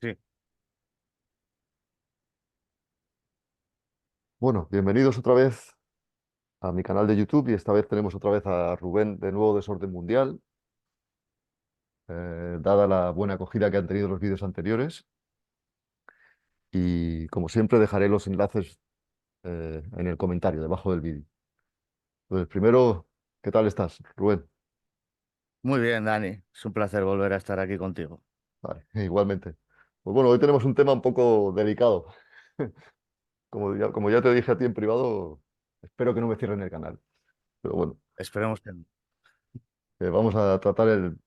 Sí, Bueno, bienvenidos otra vez a mi canal de YouTube y esta vez tenemos otra vez a Rubén de nuevo Desorden Mundial, dada la buena acogida que han tenido los vídeos anteriores y como siempre dejaré los enlaces en el comentario debajo del vídeo. Entonces, primero, ¿qué tal estás, Rubén? muy bien, Dani. Es un placer volver a estar aquí contigo. Vale, igualmente. Pues bueno, hoy tenemos un tema un poco delicado. Como ya te dije a ti en privado, espero que no me cierren el canal. Pero bueno, Esperemos que no. vamos a tratar el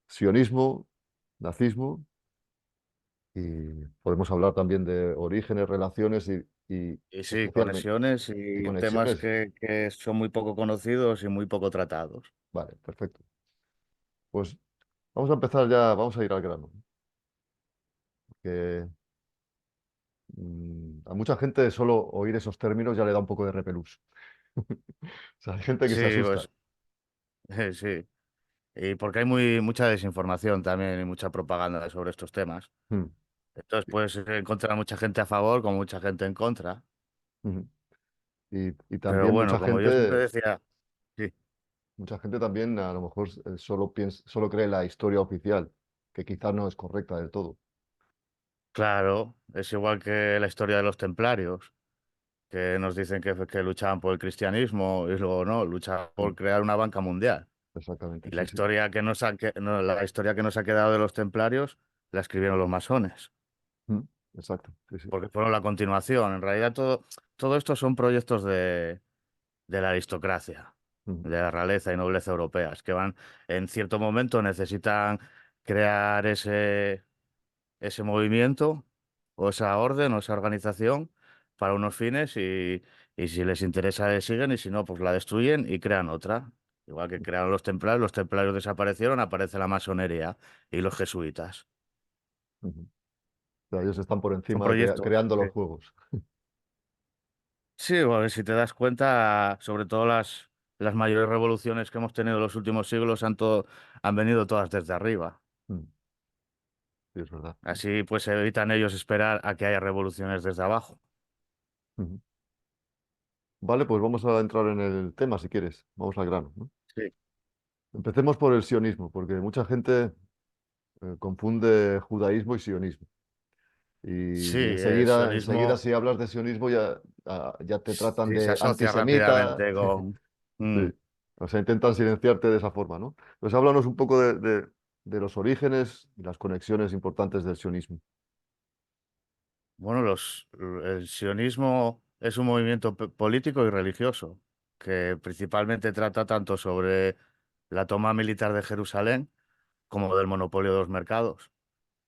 sionismo, nazismo. Y podemos hablar también de orígenes, relaciones y Y sí, especialmente conexiones y y temas conexiones. que son muy poco conocidos y muy poco tratados. Vale, perfecto. Pues vamos a empezar ya, vamos a ir al grano. Que a mucha gente solo oír esos términos ya le da un poco de repelús. O sea, hay gente que se Sí, asusta. pues sí. Y porque hay mucha desinformación también y mucha propaganda sobre estos temas. Mm, Entonces puedes encontrar mucha gente a favor como mucha gente en contra. ujú. Y Pero también bueno, como yo siempre decía, sí, mucha gente también a lo mejor solo cree la historia oficial, que quizás no es correcta del todo. claro, es igual que la historia de los templarios, que nos dicen que luchaban por el cristianismo y luego no, luchaban Mm, por crear una banca mundial. exactamente, Y la sí, sí. historia que nos ha, no, la historia que nos ha quedado de los templarios la escribieron los masones, Mm, exacto, sí, sí. porque fueron la continuación. En realidad todo esto son proyectos de la aristocracia, Mm, de la realeza y nobleza europeas, que van, en cierto momento necesitan crear ese movimiento o esa orden o esa organización para unos fines y si les interesa le siguen y si no, pues la destruyen y crean otra. Igual que crearon los templarios desaparecieron, aparece la masonería y los jesuitas. ujú. O sea, ellos están por Son encima proyectos. creando Sí, los juegos. sí, bueno, si te das cuenta, sobre todo las mayores revoluciones que hemos tenido en los últimos siglos han venido todas desde arriba. Mm, sí, es verdad. Así pues evitan ellos esperar a que haya revoluciones desde abajo. Ujú. Vale, pues vamos a entrar en el tema si quieres. Vamos al grano, ¿no? Sí, Empecemos por el sionismo, porque mucha gente confunde judaísmo y sionismo. sí, Y el enseguida sionismo. si hablas de sionismo ya te tratan Sí, se de asocia antisemita. rápidamente con... Mm. Sí. O sea, intentan silenciarte de esa forma, ¿no? Pues háblanos un poco de los orígenes y las conexiones importantes del sionismo. Bueno, el sionismo es un movimiento político y religioso que principalmente trata tanto sobre la toma militar de Jerusalén como del monopolio de los mercados.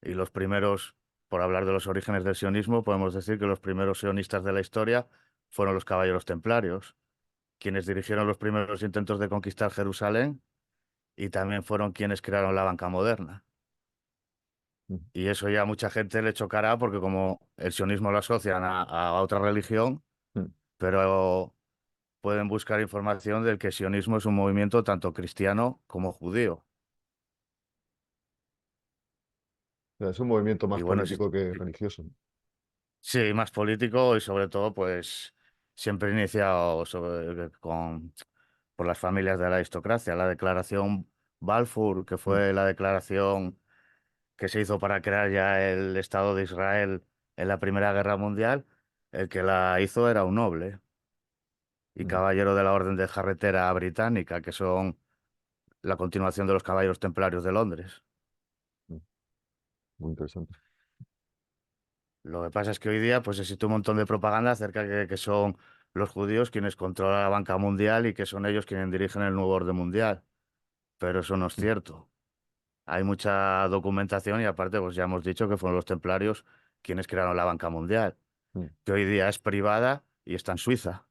Y los primeros, por hablar de los orígenes del sionismo, podemos decir que los primeros sionistas de la historia fueron los caballeros templarios, quienes dirigieron los primeros intentos de conquistar Jerusalén y también fueron quienes crearon la banca moderna. Ujú. Y eso ya a mucha gente le chocará porque como el sionismo lo asocian a otra religión, Mm. pero pueden buscar información del que el sionismo es un movimiento tanto cristiano como judío. O sea, es un movimiento Y más bueno, político que religioso, ¿no? sí, más político y sobre todo, pues siempre iniciado por las familias de la aristocracia. La declaración Balfour, que Mm, fue la declaración que se hizo para crear ya el Estado de Israel en la Primera Guerra Mundial, el que la hizo era un noble y mm, caballero de la Orden de Jarretera Británica, que son la continuación de los Caballeros Templarios de Londres. mm. Muy interesante. Lo que pasa es que hoy día pues existe un montón de propaganda acerca de que son los judíos quienes controlan la banca mundial y que son ellos quienes dirigen el nuevo orden mundial. Pero eso no es Mm, cierto. Hay mucha documentación y aparte pues ya hemos dicho que fueron los templarios quienes crearon la banca mundial, mm. que hoy día es privada y está en Suiza.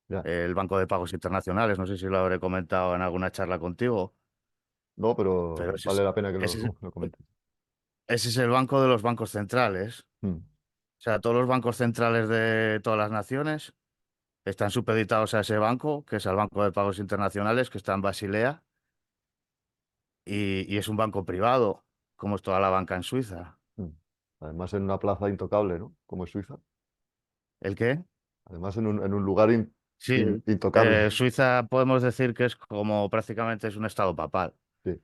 Ya. El Banco de Pagos Internacionales, no sé si lo habré comentado en alguna charla contigo, No, pero pero vale la pena que ese es, lo comentes. ese es el banco de los bancos centrales. Mm, O sea, todos los bancos centrales de todas las naciones están supeditados a ese banco, que es el Banco de Pagos Internacionales, que está en Basilea, y es un banco privado, como es toda la banca en Suiza. mm. Además en una plaza intocable, ¿no? Como es Suiza. ¿El qué? Además en un lugar Sí, intocable. Suiza podemos decir que es como prácticamente es un estado papal. Sí.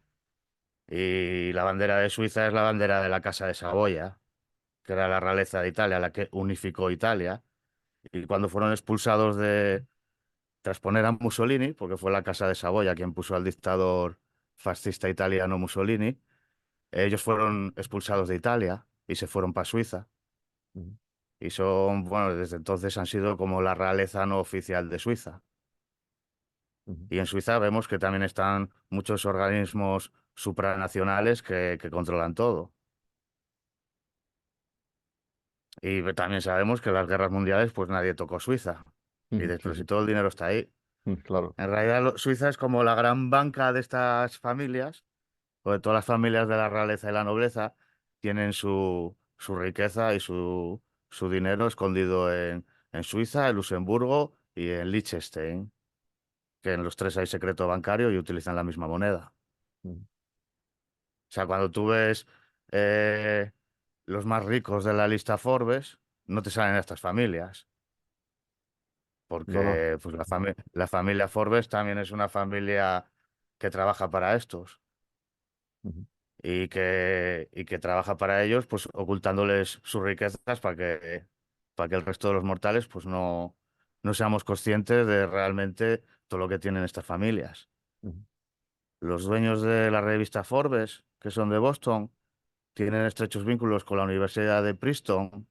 Y la bandera de Suiza es la bandera de la Casa de Saboya, que era la realeza de Italia, la que unificó Italia. Y cuando fueron expulsados tras poner a Mussolini, porque fue la Casa de Saboya quien puso al dictador fascista italiano Mussolini, ellos fueron expulsados de Italia y se fueron para Suiza. Ujú, Y son, bueno, desde entonces han sido como la realeza no oficial de Suiza. ujú. Y en Suiza vemos que también están muchos organismos supranacionales que controlan todo. Y también sabemos que en las guerras mundiales pues nadie tocó Suiza. Y Ujú, sí, después sí. si todo el dinero está ahí. Claro. En realidad Suiza es como la gran banca de estas familias, porque todas las familias de la realeza y la nobleza tienen su riqueza y su dinero escondido en Suiza, en Luxemburgo y en Liechtenstein, que en los tres hay secreto bancario y utilizan la misma moneda. Ujú. O sea, cuando tú ves eh, los más ricos de la lista Forbes, no te salen estas familias, No, no. porque pues, la familia Forbes también es una familia que trabaja para estos Ujú, y que trabaja para ellos, pues ocultándoles sus riquezas para que el resto de los mortales pues no seamos conscientes de realmente todo lo que tienen estas familias. ujú, Los dueños de la revista Forbes, que son de Boston, tienen estrechos vínculos con la Universidad de Princeton,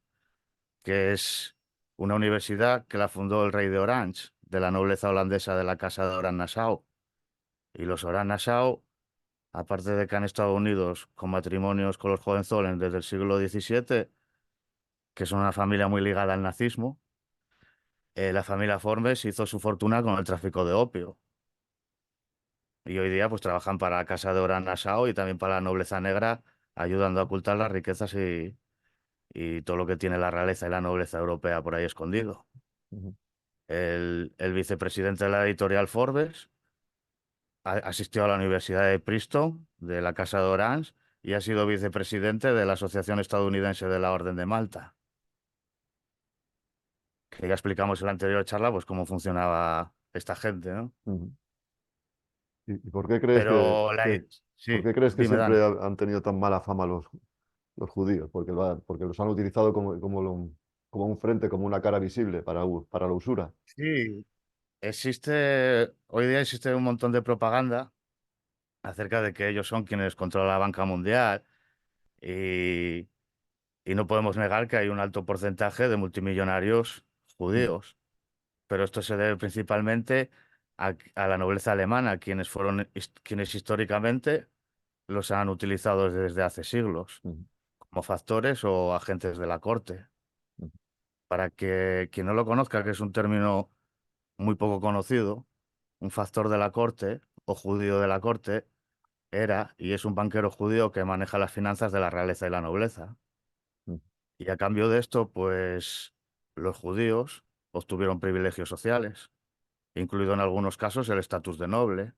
que es una universidad que la fundó el rey de Orange, de la nobleza holandesa de la Casa de Orange-Nassau. Y los Orange-Nassau, aparte de que han estado unidos con matrimonios con los Hohenzollern desde el siglo XVII, que son una familia muy ligada al nazismo, la familia Forbes hizo su fortuna con el tráfico de opio. Y hoy día pues trabajan para la Casa de Orange-Nassau y también para la nobleza negra, ayudando a ocultar las riquezas y todo lo que tiene la realeza y la nobleza europea por ahí escondido. ujú. El vicepresidente de la editorial Forbes asistió a la Universidad de Princeton, de la Casa de Orange, y ha sido vicepresidente de la Asociación Estadounidense de la Orden de Malta, que ya explicamos en la anterior charla, pues cómo funcionaba esta gente, ¿no? Ujú. Y por qué crees Pero por sí, qué crees que dime, siempre Dani. han tenido tan mala fama los judíos? Porque, porque los han utilizado como un frente, como una cara visible para la usura. Sí, hoy día existe un montón de propaganda acerca de que ellos son quienes controlan la banca mundial y, y no podemos negar que hay un alto porcentaje de multimillonarios Mm, judíos. Pero esto se debe principalmente a la nobleza alemana, quienes históricamente los han utilizado desde hace siglos, mm, como factores o agentes de la corte. mm, Para que quien no lo conozca, que es un término muy poco conocido, un factor de la corte o judío de la corte era y es un banquero judío que maneja las finanzas de la realeza y la nobleza. mm, Y a cambio de esto, pues los judíos obtuvieron privilegios sociales, incluido en algunos casos el estatus de noble.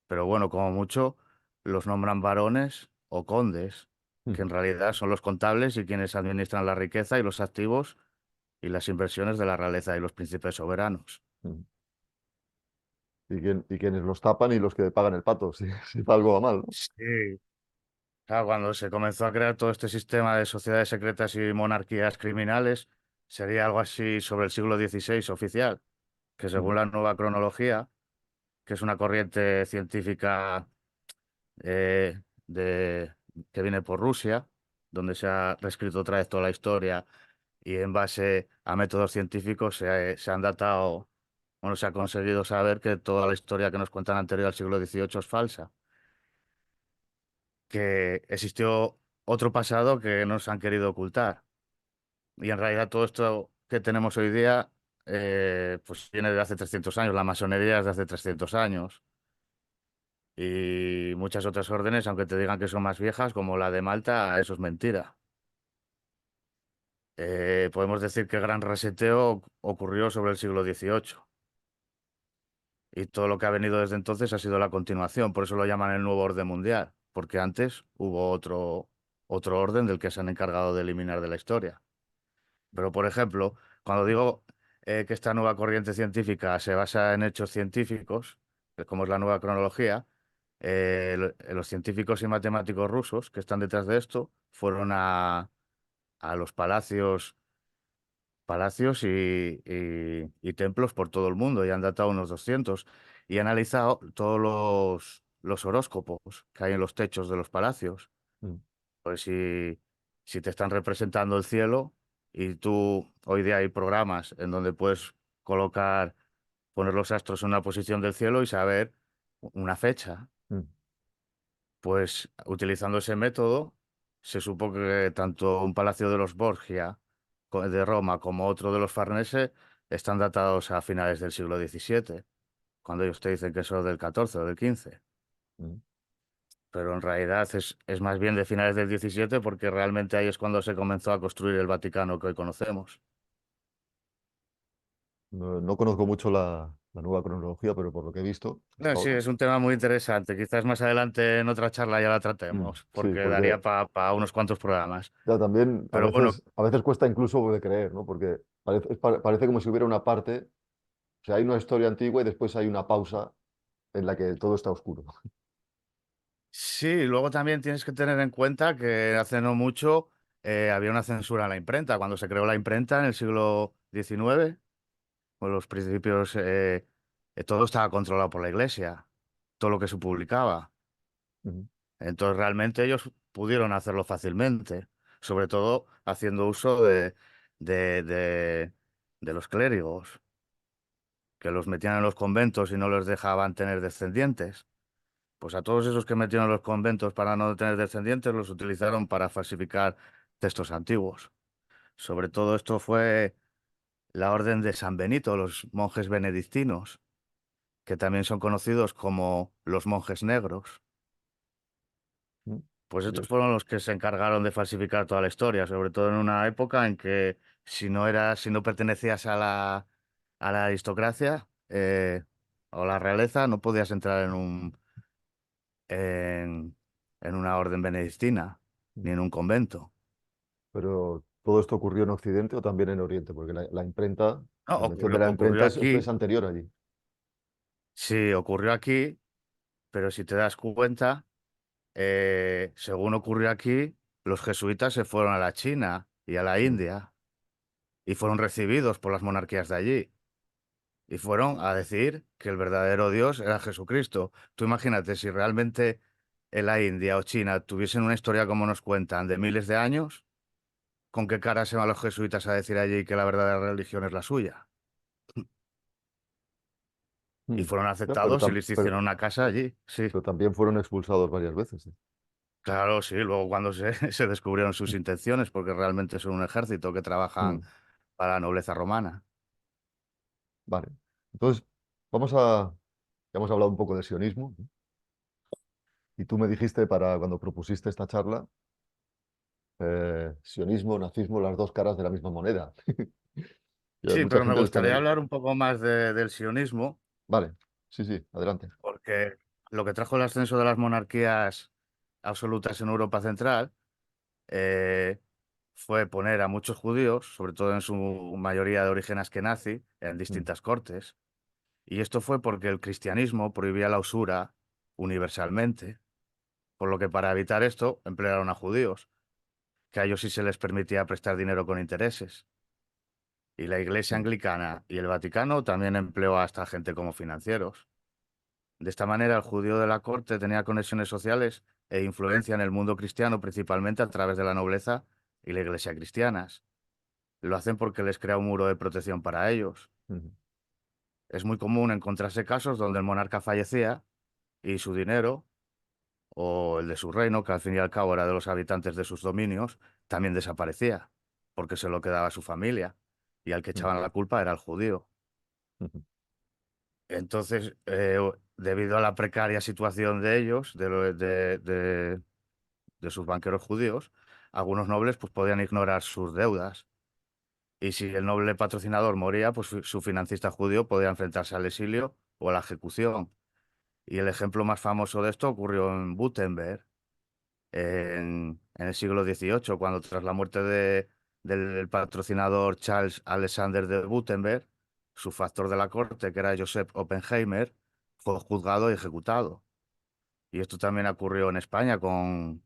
Pero bueno, como mucho, los nombran varones o condes, que mm, en realidad son los contables y quienes administran la riqueza y los activos y las inversiones de la realeza y los príncipes soberanos. mm. Y quienes los tapan y los que pagan el pato, si algo va mal, ¿no? Sí. Claro, cuando se comenzó a crear todo este sistema de sociedades secretas y monarquías criminales, sería algo así sobre el siglo XVI oficial, que según Mm, la nueva cronología, que es una corriente científica eh, de, que viene por Rusia, donde se ha reescrito otra vez toda la historia y en base a métodos científicos se han datado, bueno, se ha conseguido saber que toda la historia que nos cuentan anterior al siglo XVIII es falsa, que existió otro pasado que nos han querido ocultar. Y en realidad todo esto que tenemos hoy día pues viene de hace 300 años, la masonería es de hace 300 años. Y muchas otras órdenes, aunque te digan que son más viejas, como la de Malta, eso es mentira. Podemos decir que el gran reseteo ocurrió sobre el siglo XVIII y todo lo que ha venido desde entonces ha sido la continuación, por eso lo llaman el nuevo orden mundial, porque antes hubo otro orden del que se han encargado de eliminar de la historia. Pero, por ejemplo, cuando digo que esta nueva corriente científica se basa en hechos científicos, como es la nueva cronología, los científicos y matemáticos rusos que están detrás de esto fueron a los palacios y templos por todo el mundo y han datado unos 200 y han analizado todos los horóscopos que hay en los techos de los palacios. Mm, Pues si te están representando el cielo y tú hoy día hay programas en donde puedes colocar, poner los astros en una posición del cielo y saber una fecha, mm, pues utilizando ese método se supo que tanto un palacio de los Borgia de Roma como otro de los Farnese están datados a finales del siglo XVII, cuando ellos te dicen que son del 14 o del 15. mm. Pero en realidad es más bien de finales del 17 porque realmente ahí es cuando se comenzó a construir el Vaticano que hoy conocemos. No, no conozco mucho la nueva cronología, pero por lo que he visto No, hasta sí, ahora. es un tema muy interesante. Quizás más adelante en otra charla ya la Mm, tratemos, sí, porque porque daría para unos cuantos programas. ya también Pero bueno, a veces cuesta incluso de creer, ¿no? Porque parece como si hubiera una parte, o sea, hay una historia antigua y después hay una pausa en la que todo está oscuro. sí, luego también tienes que tener en cuenta que hace no mucho había una censura en la imprenta. Cuando se creó la imprenta en el siglo XIX, con los principios, todo estaba controlado por la Iglesia, todo lo que se publicaba. Ujú, Entonces realmente ellos pudieron hacerlo fácilmente, sobre todo haciendo uso de, de- de los clérigos, que los metían en los conventos y no les dejaban tener descendientes. Pues a todos esos que metieron en los conventos para no tener descendientes los utilizaron para falsificar textos antiguos. Sobre todo esto fue la orden de San Benito, los monjes benedictinos, que también son conocidos como los monjes negros. ujú. Pues estos Curioso. fueron los que se encargaron de falsificar toda la historia, sobre todo en una época en que si no pertenecías a la aristocracia o la realeza, no podías entrar en, en una orden benedictina ni en un convento. Pero todo esto ocurrió en Occidente o también en Oriente, porque la imprenta, No, la invención de la ocurrió imprenta es aquí, anterior allí. sí, ocurrió aquí, pero si te das cuenta, según ocurrió aquí, los jesuitas se fueron a la China y a la Mm, India y fueron recibidos por las monarquías de allí. Y fueron a decir que el verdadero Dios era Jesucristo. Tú imagínate, si realmente en la India o China tuviesen una historia como nos cuentan de miles de años, ¿con qué cara se van los jesuitas a decir allí que la verdadera religión es la suya? Y mm. fueron Ya, aceptados y les hicieron una casa allí, sí. pero también fueron expulsados varias veces. ¿Eh? Claro, sí, luego cuando se descubrieron sus intenciones, porque realmente son un ejército que trabajan Mm, para la nobleza romana. vale. Entonces, vamos a, ya hemos hablado un poco de sionismo, ¿no? Y tú me dijiste para cuando propusiste esta charla, sionismo, nazismo, las dos caras de la misma moneda. Y hay Sí, mucha pero me gente gustaría desconocida. hablar un poco más del sionismo, Vale, sí, sí, adelante. porque lo que trajo el ascenso de las monarquías absolutas en Europa Central eh, fue poner a muchos judíos, sobre todo en su mayoría de origen askenazi, en Mm, distintas cortes. Y esto fue porque el cristianismo prohibía la usura universalmente, por lo que para evitar esto emplearon a judíos, que a ellos sí se les permitía prestar dinero con intereses. Y la Iglesia mm, Anglicana y el Vaticano también empleó a esta gente como financieros. De esta manera, el judío de la corte tenía conexiones sociales e influencia en el mundo cristiano, principalmente a través de la nobleza y la iglesia cristianas. Lo hacen porque les crea un muro de protección para ellos. mm, Es muy común encontrarse casos donde el monarca fallecía y su dinero, o el de su reino, que al fin y al cabo era de los habitantes de sus dominios, también desaparecía, porque se lo quedaba su familia, y al que mm, echaban la culpa era el judío. mm, Entonces, debido a la precaria situación de ellos, de sus banqueros judíos, algunos nobles pues, podían ignorar sus deudas. Y si el noble patrocinador moría, pues su financista judío podía enfrentarse al exilio o a la ejecución. Y el ejemplo más famoso de esto ocurrió en Württemberg, en el siglo XVIII, cuando tras la muerte del patrocinador Charles Alexander de Gutenberg, su factor de la corte, que era Joseph Oppenheimer, fue juzgado y ejecutado. Y esto también ocurrió en España, en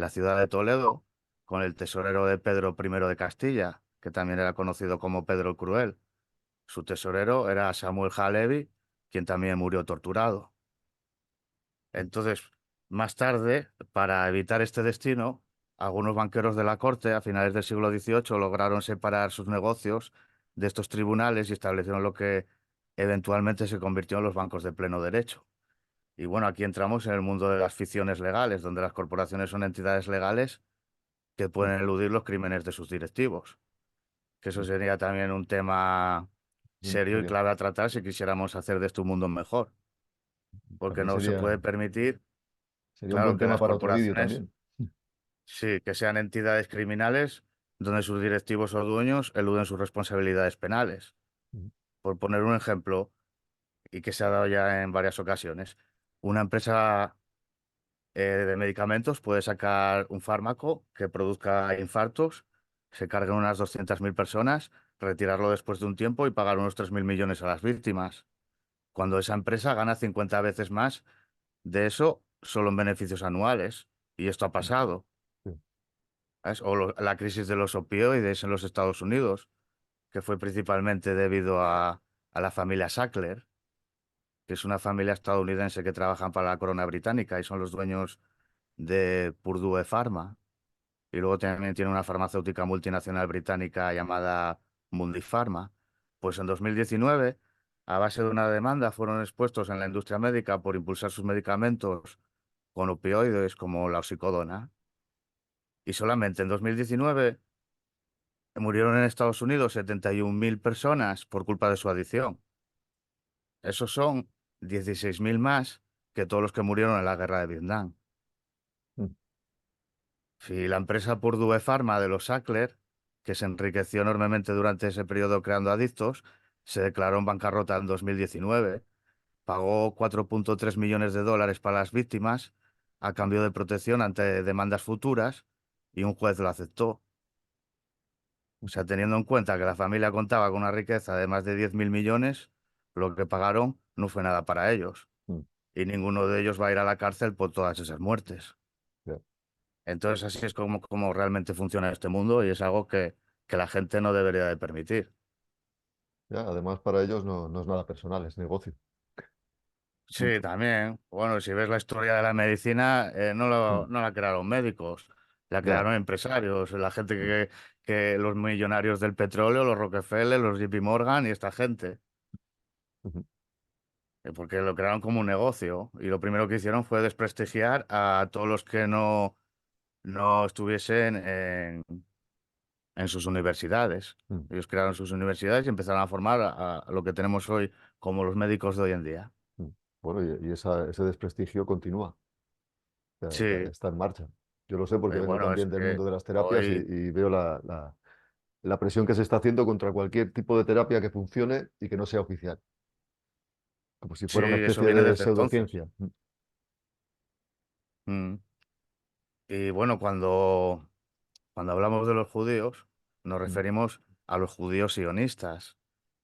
la ciudad de Toledo, con el tesorero de Pedro I de Castilla, que también era conocido como Pedro el Cruel. Su tesorero era Samuel Halevi, quien también murió torturado. Entonces, más tarde, para evitar este destino, algunos banqueros de la corte a finales del siglo XVIII lograron separar sus negocios de estos tribunales y establecieron lo que eventualmente se convirtió en los bancos de pleno derecho. Y bueno, aquí entramos en el mundo de las ficciones legales, donde las corporaciones son entidades legales que mm, pueden eludir los crímenes de sus directivos. Que eso mm. sería también un tema serio y Sería, clave a tratar si quisiéramos hacer de este un mundo mejor, porque también no se puede sería, permitir, sería un buen claro, que tema las para otro vídeo corporaciones, también. sí, que sean entidades criminales donde sus directivos o dueños eluden sus responsabilidades penales. Mm, Por poner un ejemplo, y que se ha dado ya en varias ocasiones, una empresa de medicamentos puede sacar un fármaco que produzca infartos, se carguen unas 200.000 personas, retirarlo después de un tiempo y pagar unos 3.000 millones a las víctimas, cuando esa empresa gana 50 veces más de eso solo en beneficios anuales. Y esto ha mm, pasado. sí, ¿Sabes? O la crisis de los opioides en los Estados Unidos, que fue principalmente debido a la familia Sackler, que es una familia estadounidense que trabajan para la corona británica y son los dueños de Purdue Pharma. Y luego también tiene una farmacéutica multinacional británica llamada Mundipharma. Pues en 2019, a base de una demanda, fueron expuestos en la industria médica por impulsar sus medicamentos con opioides como la oxicodona. Y solamente en 2019 murieron en Estados Unidos 71.000 personas por culpa de su adicción. Esos son 16.000 más que todos los que murieron en la guerra de Vietnam. mm, Si la empresa Purdue Pharma de los Sackler, que se enriqueció enormemente durante ese periodo creando adictos, se declaró en bancarrota en 2019, pagó 4,3 millones de dólares para las víctimas a cambio de protección ante demandas futuras y un juez lo aceptó. O sea, teniendo en cuenta que la familia contaba con una riqueza de más de 10.000 millones, lo que pagaron no fue nada para ellos. mm, Y ninguno de ellos va a ir a la cárcel por todas esas muertes. ya. Entonces, así es como realmente funciona este mundo y es algo que la gente no debería de permitir. Ya, además, para ellos no es nada personal, es negocio. Mm, Sí, también. Bueno, si ves la historia de la medicina, mm, no la crearon médicos, la ya. crearon empresarios, la gente Mm, que los millonarios del petróleo, los Rockefeller, los JP Morgan y esta gente. ujú, Porque lo crearon como un negocio y lo primero que hicieron fue desprestigiar a todos los que no estuviesen en sus universidades. mm, Ellos crearon sus universidades y empezaron a formar a lo que tenemos hoy como los médicos de hoy en día. mm. Bueno, y ese desprestigio continúa, Sí, está en marcha. Yo lo sé porque vengo bueno, es también del que mundo de las terapias hoy, y veo la presión que se está haciendo contra cualquier tipo de terapia que funcione y que no sea oficial, como si sí, fuera una eso especie viene de desde entonces. pseudociencia. Mm, Mm. Y bueno, cuando hablamos de los judíos, nos mm, referimos a los judíos sionistas,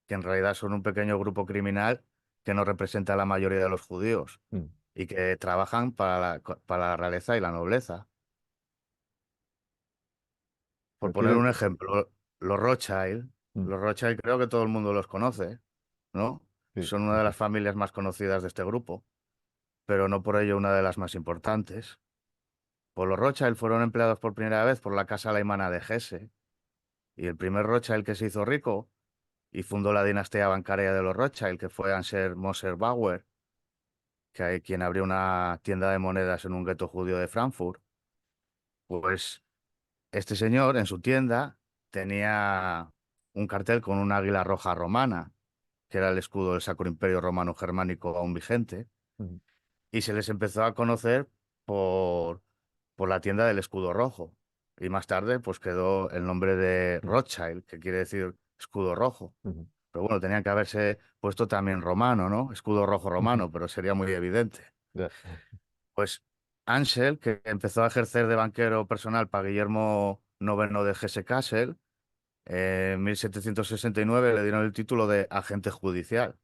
que en realidad son un pequeño grupo criminal que no representa a la mayoría de los judíos mm. y que trabajan para la realeza y la nobleza. Por poner Quiere- un ejemplo, los Rothschild, mm, los Rothschild creo que todo el mundo los conoce, ¿no? sí, Son una sí, de sí. las familias más conocidas de este grupo, pero no por ello una de las más importantes. Pues los Rothschild fueron empleados por primera vez por la casa alemana de Hesse, y el primer Rothschild que se hizo rico y fundó la dinastía bancaria de los Rothschild, que fue Ansher Moser Bauer, quien abrió una tienda de monedas en un gueto judío de Frankfurt. Pues este señor en su tienda tenía un cartel con un águila roja romana, que era el escudo del Sacro Imperio Romano Germánico aún vigente, Mm, y se les empezó a conocer por, por la tienda del escudo rojo. Y más tarde, pues quedó el nombre de mm, Rothschild, que quiere decir escudo rojo. mm, Pero bueno, tenían que haberse puesto también romano, ¿no? Escudo rojo mm. romano, pero sería muy evidente. Ya. Pues Ansel, que empezó a ejercer de banquero personal para Guillermo IX de Hesse-Kassel, en 1769 le dieron el título de agente judicial.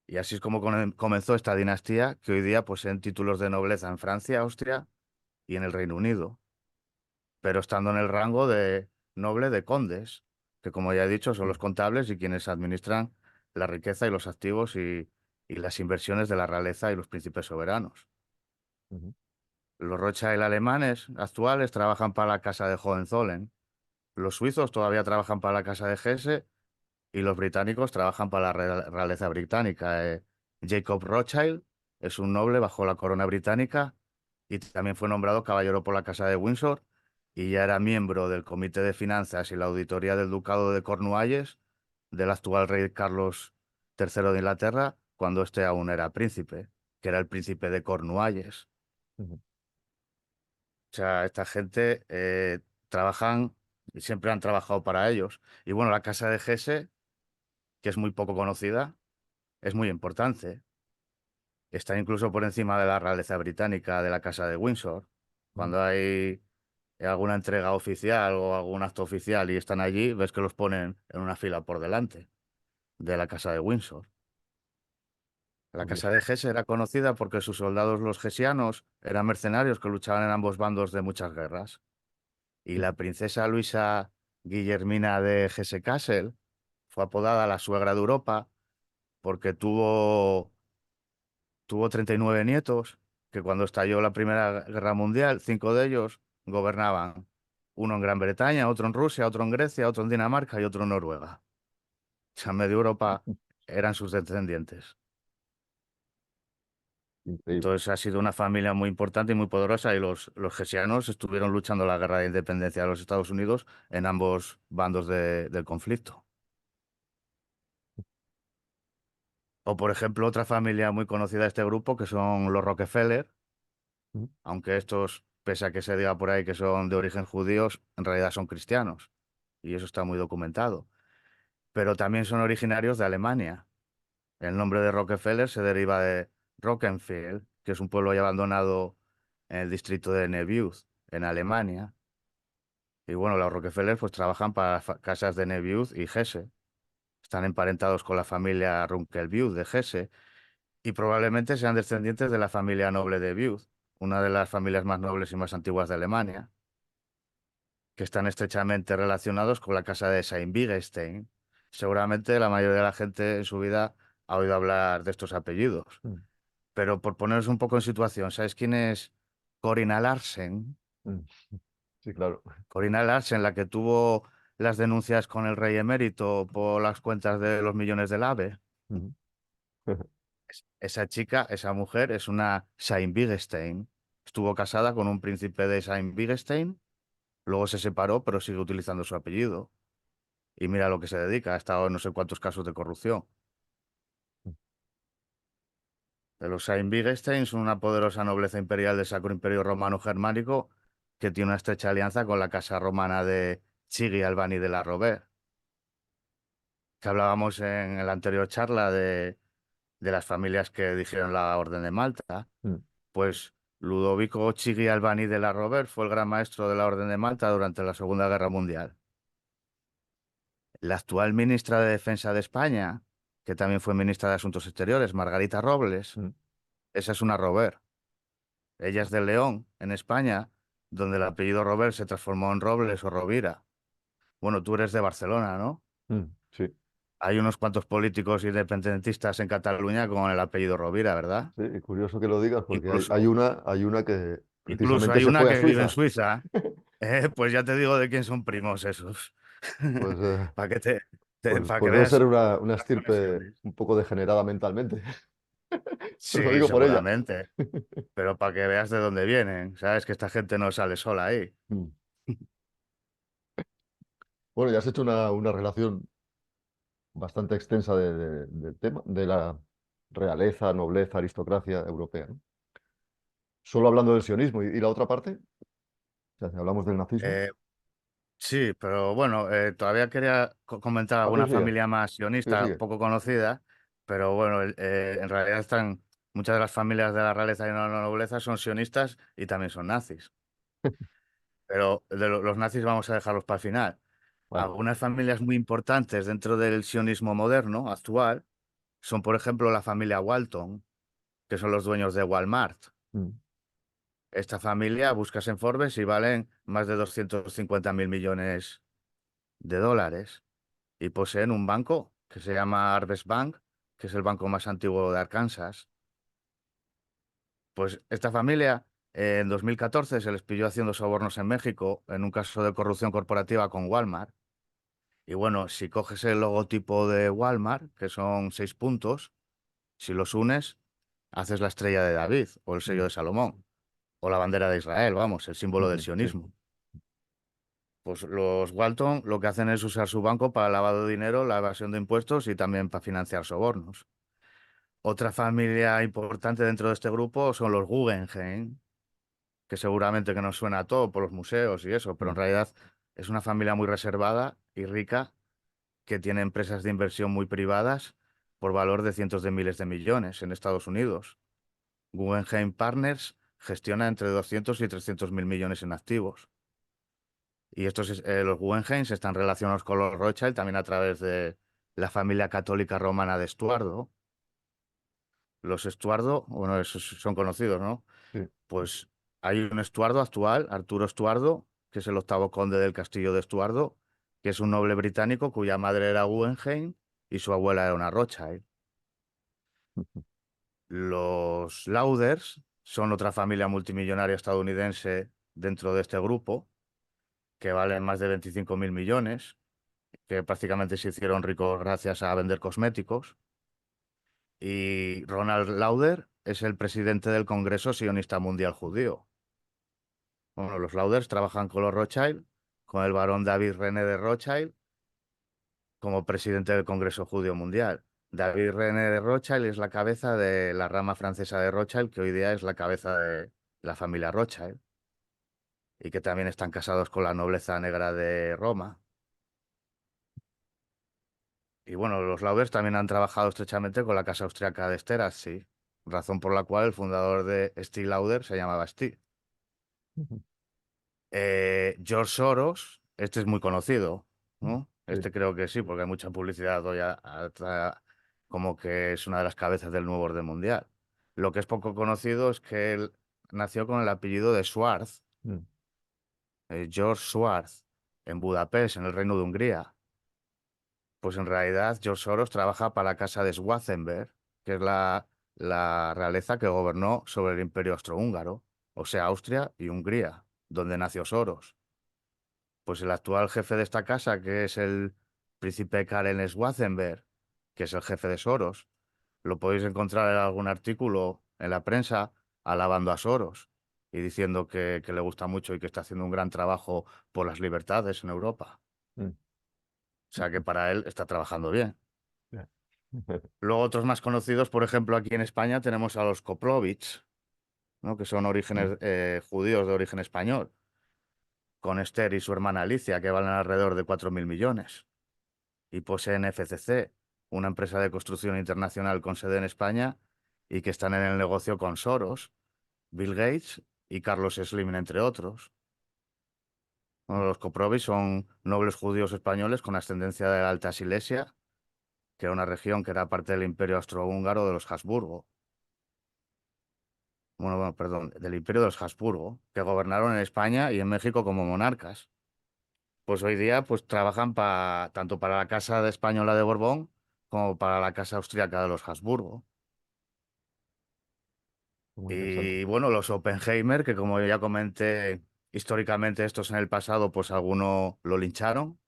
Y así es como comenzó esta dinastía, que hoy día poseen títulos de nobleza en Francia, Austria y en el Reino Unido, pero estando en el rango de noble de condes, que como ya he dicho son los Mm, contables y quienes administran la riqueza y los activos y las inversiones de la realeza y los príncipes soberanos. ujú, Los Rothschild alemanes actuales trabajan para la Casa de Hohenzollern, los suizos todavía trabajan para la Casa de Hesse y los británicos trabajan para la realeza británica. Jacob Rothschild es un noble bajo la corona británica y también fue nombrado caballero por la Casa de Windsor y ya era miembro del Comité de Finanzas y la Auditoría del Ducado de Cornualles del actual rey Carlos III de Inglaterra cuando éste aún era príncipe, que era el príncipe de Cornualles. ujú, O sea, esta gente trabajan y siempre han trabajado para ellos. Y bueno, la Casa de Hesse, que es muy poco conocida, es muy importante. Está incluso por encima de la realeza británica de la Casa de Windsor. ujú. Cuando hay alguna entrega oficial o algún acto oficial y están allí, ves que los ponen en una fila por delante de la Casa de Windsor. La Casa Curioso. de Hesse era conocida porque sus soldados, los hessianos, eran mercenarios que luchaban en ambos bandos de muchas guerras. Y la Ujú, princesa Luisa Guillermina de Hesse-Kassel fue apodada la suegra de Europa porque tuvo 39 nietos, que cuando estalló la Primera Guerra Mundial, 5 de ellos gobernaban. Uno en Gran Bretaña, otro en Rusia, otro en Grecia, otro en Dinamarca y otro en Noruega. O sea, medio Europa eran sus descendientes. increíble. Entonces ha sido una familia muy importante y muy poderosa y los hessianos estuvieron luchando la guerra de independencia de los Estados Unidos en ambos bandos del conflicto. O por ejemplo, otra familia muy conocida de este grupo que son los Rockefeller, Ujú, aunque estos, pese a que se diga por ahí que son de origen judíos, en realidad son cristianos. Y eso está muy documentado. Pero también son originarios de Alemania. El nombre de Rockefeller se deriva de Rockenfeld, que es un pueblo ya abandonado en el distrito de Neviuth, en Alemania. Y bueno, los Rockefeller pues trabajan para las casas de Neviuth y Hesse. Están emparentados con la familia Runkelbiut de Hesse y probablemente sean descendientes de la familia noble de Biuth, una de las familias más nobles y más antiguas de Alemania, que están estrechamente relacionados con la casa de Sayn-Wittgenstein. Seguramente la mayoría de la gente en su vida ha oído hablar de estos apellidos. ujú, Pero por poneros un poco en situación, ¿sabes quién es Corina Larsen? ujú. Sí, claro. Corina Larsen, la que tuvo las denuncias con el rey emérito por las cuentas de los millones del AVE. Ujú, Esa chica, esa mujer, es una Sayn-Wittgenstein. Estuvo casada con un príncipe de Sayn-Wittgenstein, luego se separó, pero sigue utilizando su apellido. Y mira a lo que se dedica, ha estado en no sé cuántos casos de corrupción. De los Sayn-Wittgenstein son una poderosa nobleza imperial del Sacro Imperio Romano Germánico que tiene una estrecha alianza con la casa romana de Chigi Albani de la Rovere, que hablábamos en la anterior charla de las familias que dijeron la Orden de Malta. ujú, Pues Ludovico Chigi Albani de la Rovere fue el gran maestro de la Orden de Malta durante la Segunda Guerra Mundial. La actual ministra de Defensa de España, que también fue ministra de Asuntos Exteriores, Margarita Robles, ujú. esa es una Rovere. Ella es de León, en España, donde el apellido Rovere se transformó en Robles o Rovira. Bueno, tú eres de Barcelona, ¿no? Sí, Hay unos cuantos políticos independentistas en Cataluña con el apellido Rovira, ¿verdad? sí, y curioso que lo digas porque hay, Incluso, hay una que incluso precisamente hay se una fue a que vive en Suiza. Suiza. Pues ya te digo de quién son primos esos. Pues, Para que para que pues debe ser veas una las estirpe conexiones. un poco degenerada mentalmente. Lo Sí, digo por ella. seguramente. Pero para que veas de dónde vienen. Sabes que esta gente no sale sola ahí. Mm. Bueno, ya has hecho una relación bastante extensa del tema, de la realeza, nobleza, aristocracia europea, ¿no? Solo hablando del sionismo y la otra parte, o sea, si hablamos del nazismo. Eh, sí, pero bueno, todavía quería comentar Ah, sí, alguna sí, familia más sigue, sionista sigue. poco conocida, pero bueno, en realidad están muchas de las familias de la realeza y la nobleza son sionistas y también son nazis. Pero los nazis vamos a dejarlos para el final. Vale. Algunas familias muy importantes dentro del sionismo moderno, actual, son, por ejemplo, la familia Walton, que son los dueños de Walmart. Mm, Esta familia buscas en Forbes y valen más de 250.000 millones de dólares y poseen un banco que se llama Harvest Bank, que es el banco más antiguo de Arkansas. Pues esta familia en 2014 se les pilló haciendo sobornos en México en un caso de corrupción corporativa con Walmart. Y bueno, si coges el logotipo de Walmart, que son 6 puntos, si los unes, haces la estrella de David o el sello mm, de Salomón o la bandera de Israel, vamos, el símbolo del ujú, sí. sionismo. Pues los Walton lo que hacen es usar su banco para el lavado de dinero, la evasión de impuestos y también para financiar sobornos. Otra familia importante dentro de este grupo son los Guggenheim, que seguramente que nos suena a todo por los museos y eso, pero en Mm, realidad es una familia muy reservada y rica que tiene empresas de inversión muy privadas por valor de cientos de miles de millones en Estados Unidos. Guggenheim Partners gestiona entre 200 y 300 mil millones en activos. Y los Guggenheim están relacionados con los Rothschild también a través de la familia católica romana de Estuardo. Los Estuardo, bueno, esos son conocidos, ¿no? sí. Pues hay un Estuardo actual, Arturo Estuardo, que es el octavo conde del castillo de Estuardo, que es un noble británico cuya madre era Guggenheim y su abuela era una Rothschild. Los Lauders son otra familia multimillonaria estadounidense dentro de este grupo, que valen más de 25.000 millones, que prácticamente se hicieron ricos gracias a vender cosméticos. Y Ronald Lauder es el presidente del Congreso Sionista Mundial Judío. Bueno, los Lauders trabajan con los Rothschild, con el barón David René de Rothschild como presidente del Congreso Judío Mundial. David René de Rothschild es la cabeza de la rama francesa de Rothschild, que hoy día es la cabeza de la familia Rothschild, y que también están casados con la nobleza negra de Roma. Y bueno, los Lauders también han trabajado estrechamente con la casa austriaca de Sterazi, razón por la cual el fundador de Steve Lauder se llamaba Steve. Ujú, George Soros, este es muy conocido, ¿no? sí. Este creo que sí, porque hay mucha publicidad hoy como que es una de las cabezas del nuevo orden mundial. Lo que es poco conocido es que él nació con el apellido de Schwarz, Mm, George Schwarz, en Budapest, en el Reino de Hungría. Pues en realidad George Soros trabaja para la casa de Schwarzenberg, que es la realeza que gobernó sobre el Imperio Austrohúngaro, o sea, Austria y Hungría, donde nació Soros. Pues el actual jefe de esta casa, que es el príncipe Karen Schwarzenberg, que es el jefe de Soros, lo podéis encontrar en algún artículo en la prensa alabando a Soros y diciendo que le gusta mucho y que está haciendo un gran trabajo por las libertades en Europa. mm, O sea que para él está trabajando bien. ya. Luego otros más conocidos, por ejemplo, aquí en España tenemos a los Koplovich, ¿no? Que son Mm, orígenes judíos de origen español, con Esther y su hermana Alicia, que valen alrededor de 4.000 millones. Y poseen FCC, una empresa de construcción internacional con sede en España y que están en el negocio con Soros, Bill Gates y Carlos Slim, entre otros. Bueno, los Koprovich son nobles judíos españoles con ascendencia de la Alta Silesia, que era una región que era parte del Imperio Austrohúngaro de los Habsburgo. Bueno, perdón, del Imperio de los Habsburgo, que gobernaron en España y en México como monarcas. Pues hoy día pues trabajan tanto para la Casa de Española de Borbón como para la Casa Austriaca de los Habsburgo. muy interesante. Y bueno, los Oppenheimer, que como ya comenté, históricamente estos en el pasado, pues alguno lo lincharon.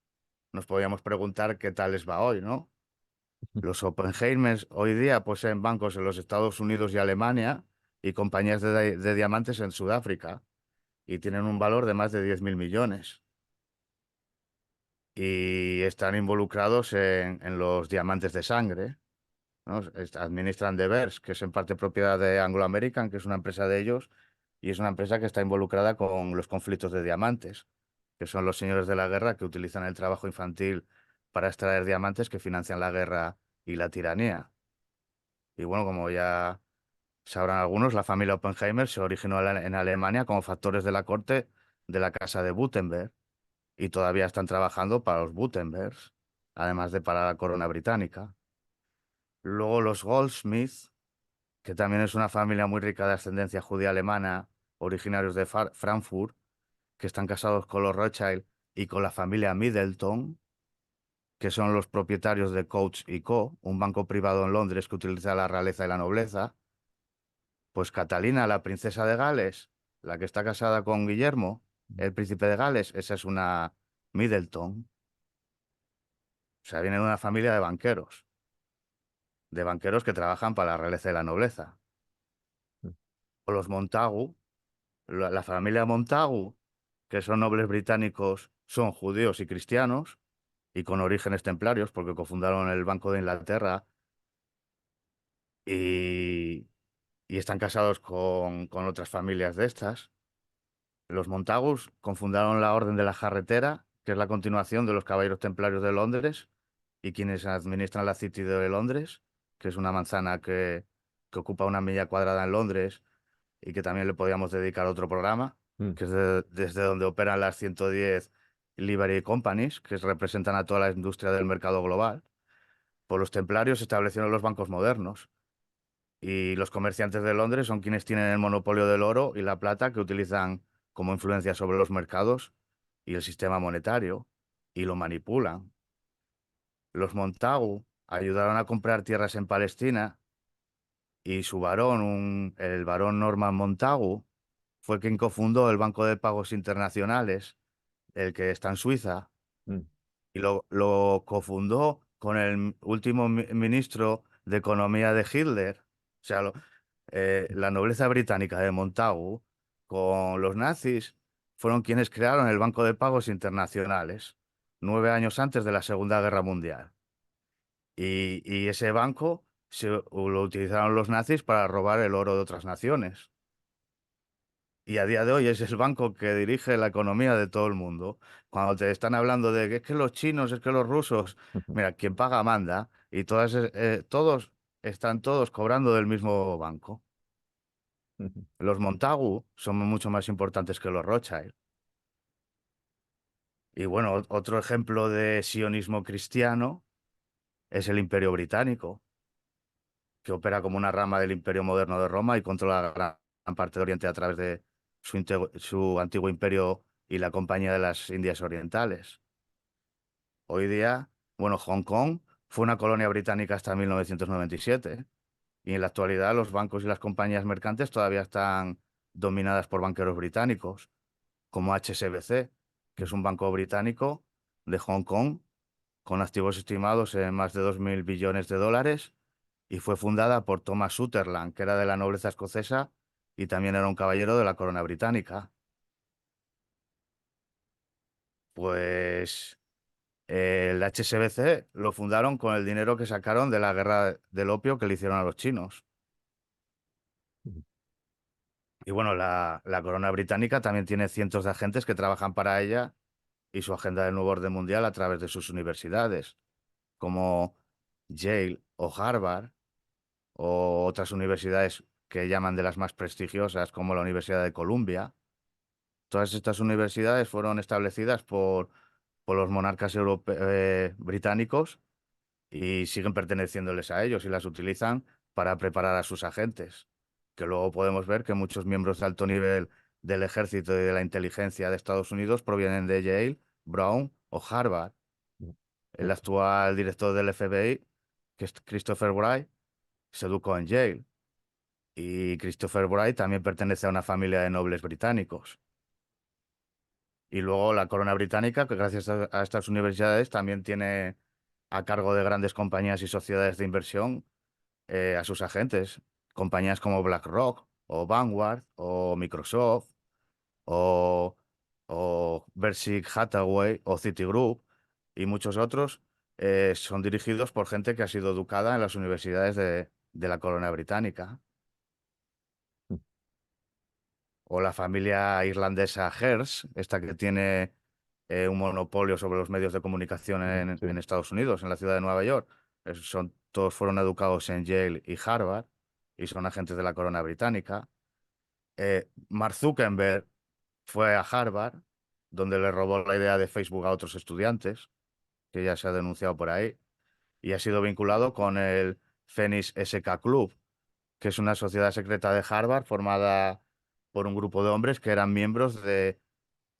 Nos podíamos preguntar qué tal les va hoy, ¿no? Los Oppenheimers hoy día poseen bancos en los Estados Unidos y Alemania y compañías de diamantes en Sudáfrica y tienen un valor de más de 10.000 millones. Y están involucrados en los diamantes de sangre, ¿no? Administran De Beers, que es en parte propiedad de Anglo American, que es una empresa de ellos, y es una empresa que está involucrada con los conflictos de diamantes, que son los señores de la guerra que utilizan el trabajo infantil para extraer diamantes que financian la guerra y la tiranía. Y bueno, como ya sabrán algunos, la familia Oppenheimer se originó en Alemania como factores de la corte de la casa de Württemberg y todavía están trabajando para los Württembergs, además de para la corona británica. Luego los Goldsmith, que también es una familia muy rica de ascendencia judía alemana, originarios de Frankfurt, que están casados con los Rothschild y con la familia Middleton, que son los propietarios de Coats y Co., un banco privado en Londres que utiliza la realeza y la nobleza. Pues Catalina, la princesa de Gales, la que está casada con Guillermo, el príncipe de Gales, esa es una Middleton. O sea, viene de una familia de banqueros que trabajan para la realeza y la nobleza. O los Montagu, la familia Montagu, que son nobles británicos, son judíos y cristianos, y con orígenes templarios, porque cofundaron el Banco de Inglaterra y, y están casados con otras familias de estas. Los Montagus confundaron la Orden de la Jarretera, que es la continuación de los Caballeros Templarios de Londres, y quienes administran la City de Londres, que es una manzana que ocupa una milla cuadrada en Londres y que también le podíamos dedicar otro programa, Mm, que es desde donde operan las 110 Livery Companies, que representan a toda la industria del mercado global. Por los templarios se establecieron los bancos modernos y los comerciantes de Londres son quienes tienen el monopolio del oro y la plata que utilizan como influencia sobre los mercados y el sistema monetario y lo manipulan. Los Montagu ayudaron a comprar tierras en Palestina y su varón, el varón Norman Montagu, fue quien cofundó el Banco de Pagos Internacionales, el que está en Suiza, mm, y lo cofundó con el último ministro de Economía de Hitler. O sea, la nobleza británica de Montagu con los nazis fueron quienes crearon el Banco de Pagos Internacionales 9 años antes de la Segunda Guerra Mundial. Y ese banco lo utilizaron los nazis para robar el oro de otras naciones. Y a día de hoy es el banco que dirige la economía de todo el mundo. Cuando te están hablando de que es que los chinos, es que los rusos, mira, quien paga manda y todos están todos cobrando del mismo banco. mm, Los Montagu son mucho más importantes que los Rothschild. Y bueno, otro ejemplo de sionismo cristiano es el Imperio Británico, que opera como una rama del Imperio moderno de Roma y controla gran parte de Oriente a través de su antiguo imperio y la Compañía de las Indias Orientales. Hoy día, bueno, Hong Kong fue una colonia británica hasta 1997 y en la actualidad los bancos y las compañías mercantes todavía están dominadas por banqueros británicos, como HSBC, que es un banco británico de Hong Kong con activos estimados en más de 2.000 billones de dólares y fue fundada por Thomas Sutherland, que era de la nobleza escocesa y también era un caballero de la corona británica. Pues el HSBC lo fundaron con el dinero que sacaron de la guerra del opio que le hicieron a los chinos. mm, Y bueno, la corona británica también tiene cientos de agentes que trabajan para ella y su agenda del nuevo orden mundial a través de sus universidades, como Yale o Harvard, o otras universidades que llaman de las más prestigiosas, como la Universidad de Columbia. Todas estas universidades fueron establecidas por los monarcas británicos y siguen perteneciéndoles a ellos y las utilizan para preparar a sus agentes, que luego podemos ver que muchos miembros de alto nivel del ejército y de la inteligencia de Estados Unidos provienen de Yale, Brown o Harvard. mm, El actual director del FBI, que es Christopher Wright, se educó en Yale. Y Christopher Wright también pertenece a una familia de nobles británicos. Y luego la corona británica, que gracias a estas universidades también tiene a cargo de grandes compañías y sociedades de inversión a sus agentes. Compañías como BlackRock o Vanguard o Microsoft o, o Berkshire Hathaway o Citigroup y muchos otros son dirigidos por gente que ha sido educada en las universidades de la corona británica. mm, O la familia irlandesa Hearst, esta que tiene un monopolio sobre los medios de comunicación en sí. Estados Unidos, en la ciudad de Nueva York. Todos fueron educados en Yale y Harvard y son agentes de la corona británica. Mark Zuckerberg fue a Harvard, donde le robó la idea de Facebook a otros estudiantes, que ya se ha denunciado por ahí, y ha sido vinculado con el Phoenix SK Club, que es una sociedad secreta de Harvard formada por un grupo de hombres que eran miembros de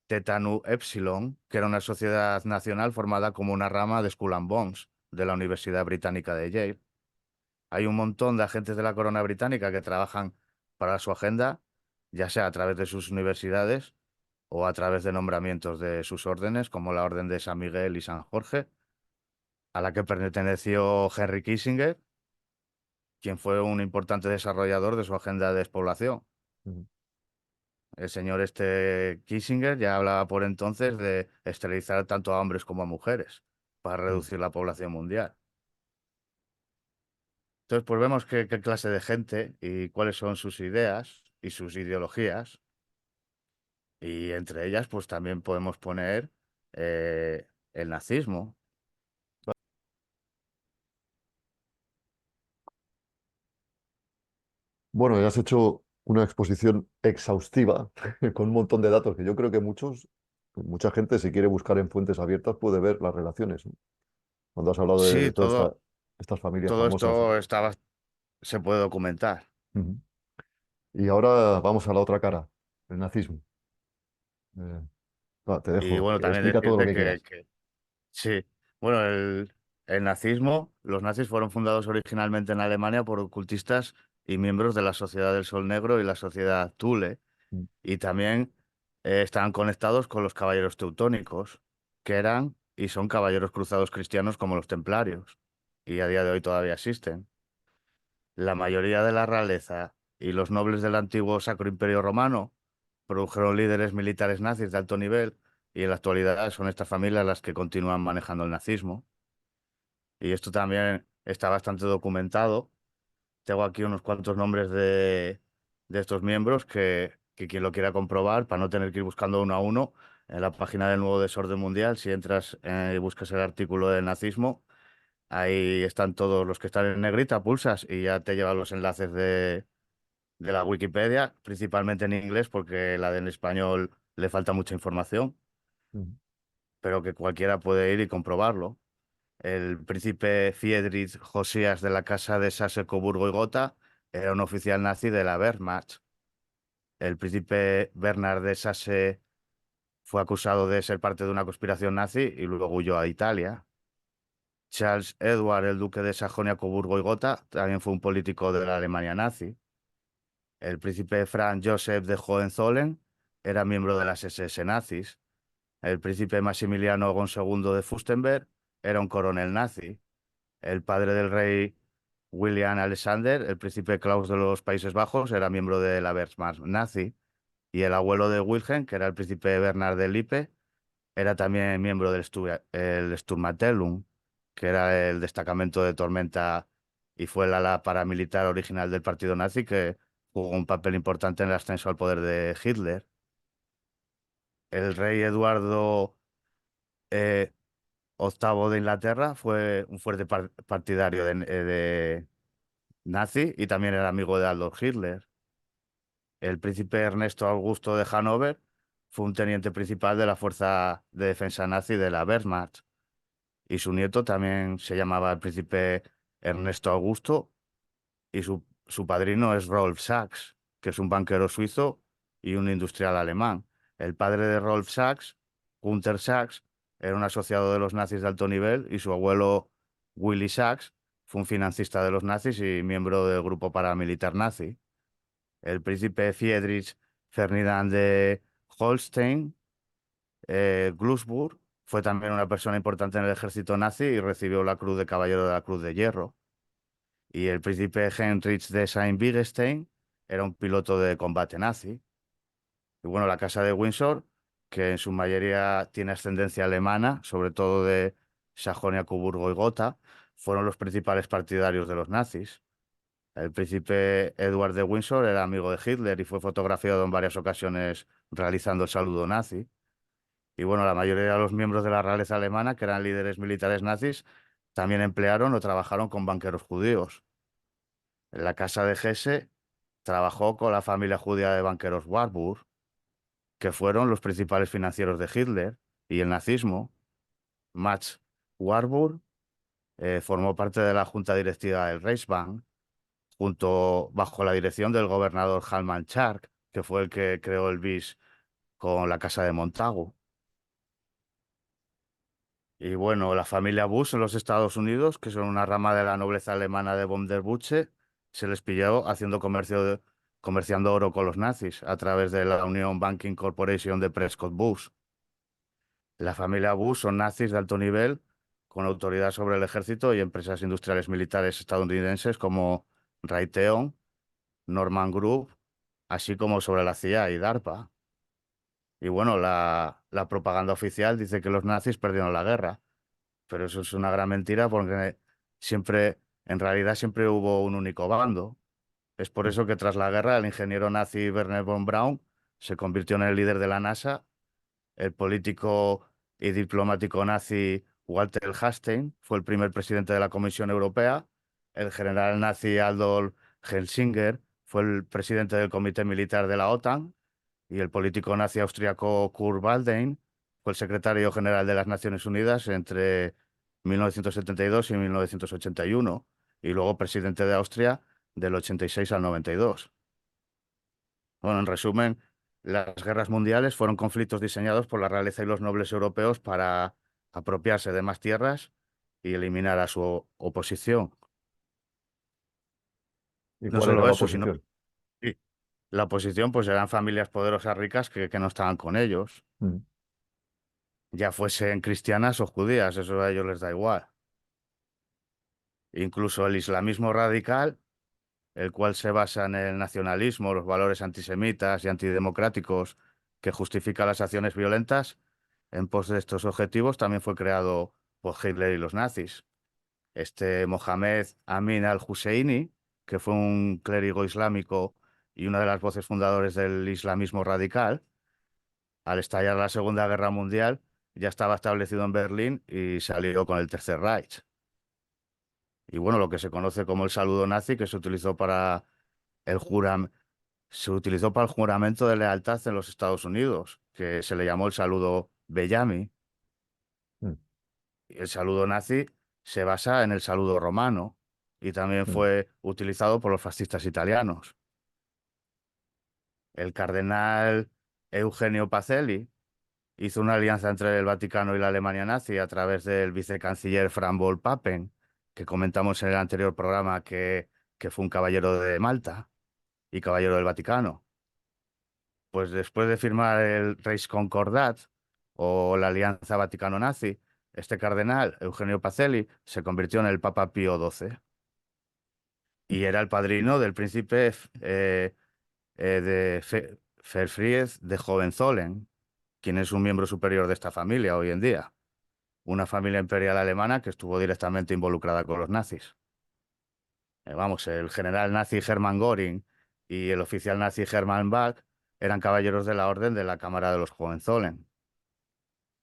Theta Nu Epsilon, que era una sociedad nacional formada como una rama de Skull and Bones de la Universidad Británica de Yale. Hay un montón de agentes de la corona británica que trabajan para su agenda, ya sea a través de sus universidades o a través de nombramientos de sus órdenes, como la Orden de San Miguel y San Jorge, a la que perteneció Henry Kissinger, quien fue un importante desarrollador de su agenda de despoblación. Ujú, El señor este Kissinger ya hablaba por entonces de esterilizar tanto a hombres como a mujeres para ujú. reducir la población mundial. Entonces, pues vemos qué clase de gente y cuáles son sus ideas y sus ideologías. Y entre ellas, pues también podemos poner el nazismo. Bueno, ya has hecho una exposición exhaustiva con un montón de datos que yo creo que mucha gente, si quiere buscar en fuentes abiertas, puede ver las relaciones, ¿no? Cuando has hablado de Sí, todas estas familias todo famosas. esto se puede documentar. Ujú. Y ahora vamos a la otra cara, el nazismo. Eh, te Y dejo, bueno, también explica todo lo decirte que quieras. sí, bueno, el nazismo, los nazis fueron fundados originalmente en Alemania por ocultistas y miembros de la Sociedad del Sol Negro y la Sociedad Thule, Mm, y también estaban conectados con los caballeros teutónicos, que eran y son caballeros cruzados cristianos como los templarios, y a día de hoy todavía existen. La mayoría de la realeza y los nobles del antiguo Sacro Imperio Romano produjeron líderes militares nazis de alto nivel, y en la actualidad son estas familias las que continúan manejando el nazismo. Y esto también está bastante documentado. Tengo aquí unos cuantos nombres de estos miembros que quien lo quiera comprobar, para no tener que ir buscando uno a uno, en la página del Nuevo Desorden Mundial, si entras y buscas el artículo del nazismo, ahí están todos los que están en negrita, pulsas y ya te llevan los enlaces de la Wikipedia, principalmente en inglés, porque la del español le falta mucha información, mm. pero que cualquiera puede ir y comprobarlo. El príncipe Friedrich Josías de la Casa de Saxe-Coburgo y Gotha era un oficial nazi de la Wehrmacht. El príncipe Bernard de Saxe fue acusado de ser parte de una conspiración nazi y luego huyó a Italia. Charles Edward, el duque de Sajonia-Coburgo y Gotha, también fue un político de la Alemania nazi. El príncipe Franz Joseph de Hohenzollern era miembro de las SS nazis. El príncipe Maximiliano II de Fürstenberg era un coronel nazi. El padre del rey William Alexander, el príncipe Klaus de los Países Bajos, era miembro de la Wehrmacht nazi. Y el abuelo de Wilhelm, que era el príncipe Bernard de Lippe, era también miembro del el Sturmabteilung, que era el destacamento de Tormenta y fue el ala paramilitar original del partido nazi que jugó un papel importante en el ascenso al poder de Hitler. El rey Eduardo eh, VIII de Inglaterra fue un fuerte partidario de nazi y también era amigo de Adolf Hitler. El príncipe Ernesto Augusto de Hannover fue un teniente principal de la Fuerza de Defensa Nazi de la Wehrmacht, y su nieto también se llamaba el príncipe Ernesto Augusto, y su padrino es Rolf Sachs, que es un banquero suizo y un industrial alemán. El padre de Rolf Sachs, Gunther Sachs, era un asociado de los nazis de alto nivel, y su abuelo Willy Sachs fue un financista de los nazis y miembro del grupo paramilitar nazi. El príncipe Friedrich Ferdinand de Holstein, Glücksburg, fue también una persona importante en el ejército nazi y recibió la Cruz de Caballero de la Cruz de Hierro. Y el príncipe Heinrich de Sayn-Wittgenstein era un piloto de combate nazi. Y bueno, la casa de Windsor, que en su mayoría tiene ascendencia alemana, sobre todo de Sajonia, Coburgo y Gotha, fueron los principales partidarios de los nazis. El príncipe Edward de Windsor era amigo de Hitler y fue fotografiado en varias ocasiones realizando el saludo nazi. Y bueno, la mayoría de los miembros de la realeza alemana, que eran líderes militares nazis, también emplearon o trabajaron con banqueros judíos. En la casa de Hesse trabajó con la familia judía de banqueros Warburg, que fueron los principales financieros de Hitler y el nazismo. Max Warburg formó parte de la junta directiva del Reichsbank, bajo la dirección del gobernador Halman Chark, que fue el que creó el BIS con la casa de Montagu. Y bueno, la familia Busch en los Estados Unidos, que son una rama de la nobleza alemana de von der Butsche, se les pilló haciendo comerciando oro con los nazis a través de la Union Banking Corporation de Prescott Bush. La familia Bush son nazis de alto nivel, con autoridad sobre el ejército y empresas industriales militares estadounidenses como Raytheon, Norman Group, así como sobre la CIA y DARPA. Y bueno, la propaganda oficial dice que los nazis perdieron la guerra, pero eso es una gran mentira porque en realidad siempre hubo un único bando. Es por Mm. eso que tras la guerra el ingeniero nazi Werner von Braun se convirtió en el líder de la NASA. El político y diplomático nazi Walter Hastings fue el primer presidente de la Comisión Europea. El general nazi Adolf Helsinger fue el presidente del Comité Militar de la OTAN. Y el político nazi austriaco Kurt Waldheim fue el secretario general de las Naciones Unidas entre 1972 y 1981, y luego presidente de Austria del 86 al 92. Bueno, en resumen, las guerras mundiales fueron conflictos diseñados por la realeza y los nobles europeos para apropiarse de más tierras y eliminar a su oposición. ¿Y No cuál era solo la eso, sino oposición? y la oposición pues eran familias poderosas ricas que no estaban con ellos, Mm. ya fuesen cristianas o judías, eso a ellos les da igual. Incluso el islamismo radical, el cual se basa en el nacionalismo, los valores antisemitas y antidemocráticos que justifica las acciones violentas en pos de estos objetivos, también fue creado por Hitler y los nazis. Este Mohammed Amin al-Husseini, que fue un clérigo islámico y una de las voces fundadoras del islamismo radical, al estallar la Segunda Guerra Mundial, ya estaba establecido en Berlín y salió con el Tercer Reich. Y bueno, lo que se conoce como el saludo nazi, que el juram- se utilizó para el juramento de lealtad en los Estados Unidos, que se le llamó el saludo Bellamy. Mm. El saludo nazi se basa en el saludo romano y también Mm. fue utilizado por los fascistas italianos. El cardenal Eugenio Pacelli hizo una alianza entre el Vaticano y la Alemania nazi a través del vicecanciller Franz von Papen, que comentamos en el anterior programa que fue un caballero de Malta y caballero del Vaticano. Pues después de firmar el Reichskonkordat o la Alianza Vaticano-Nazi, este cardenal, Eugenio Pacelli, se convirtió en el Papa Pío XII y era el padrino del príncipe Ferfríez de Hohenzollern, quien es un miembro superior de esta familia hoy en día, una familia imperial alemana que estuvo directamente involucrada con los nazis. Vamos, el general nazi Hermann Göring y el oficial nazi Hermann Bach eran caballeros de la Orden de la Cámara de los Hohenzollern.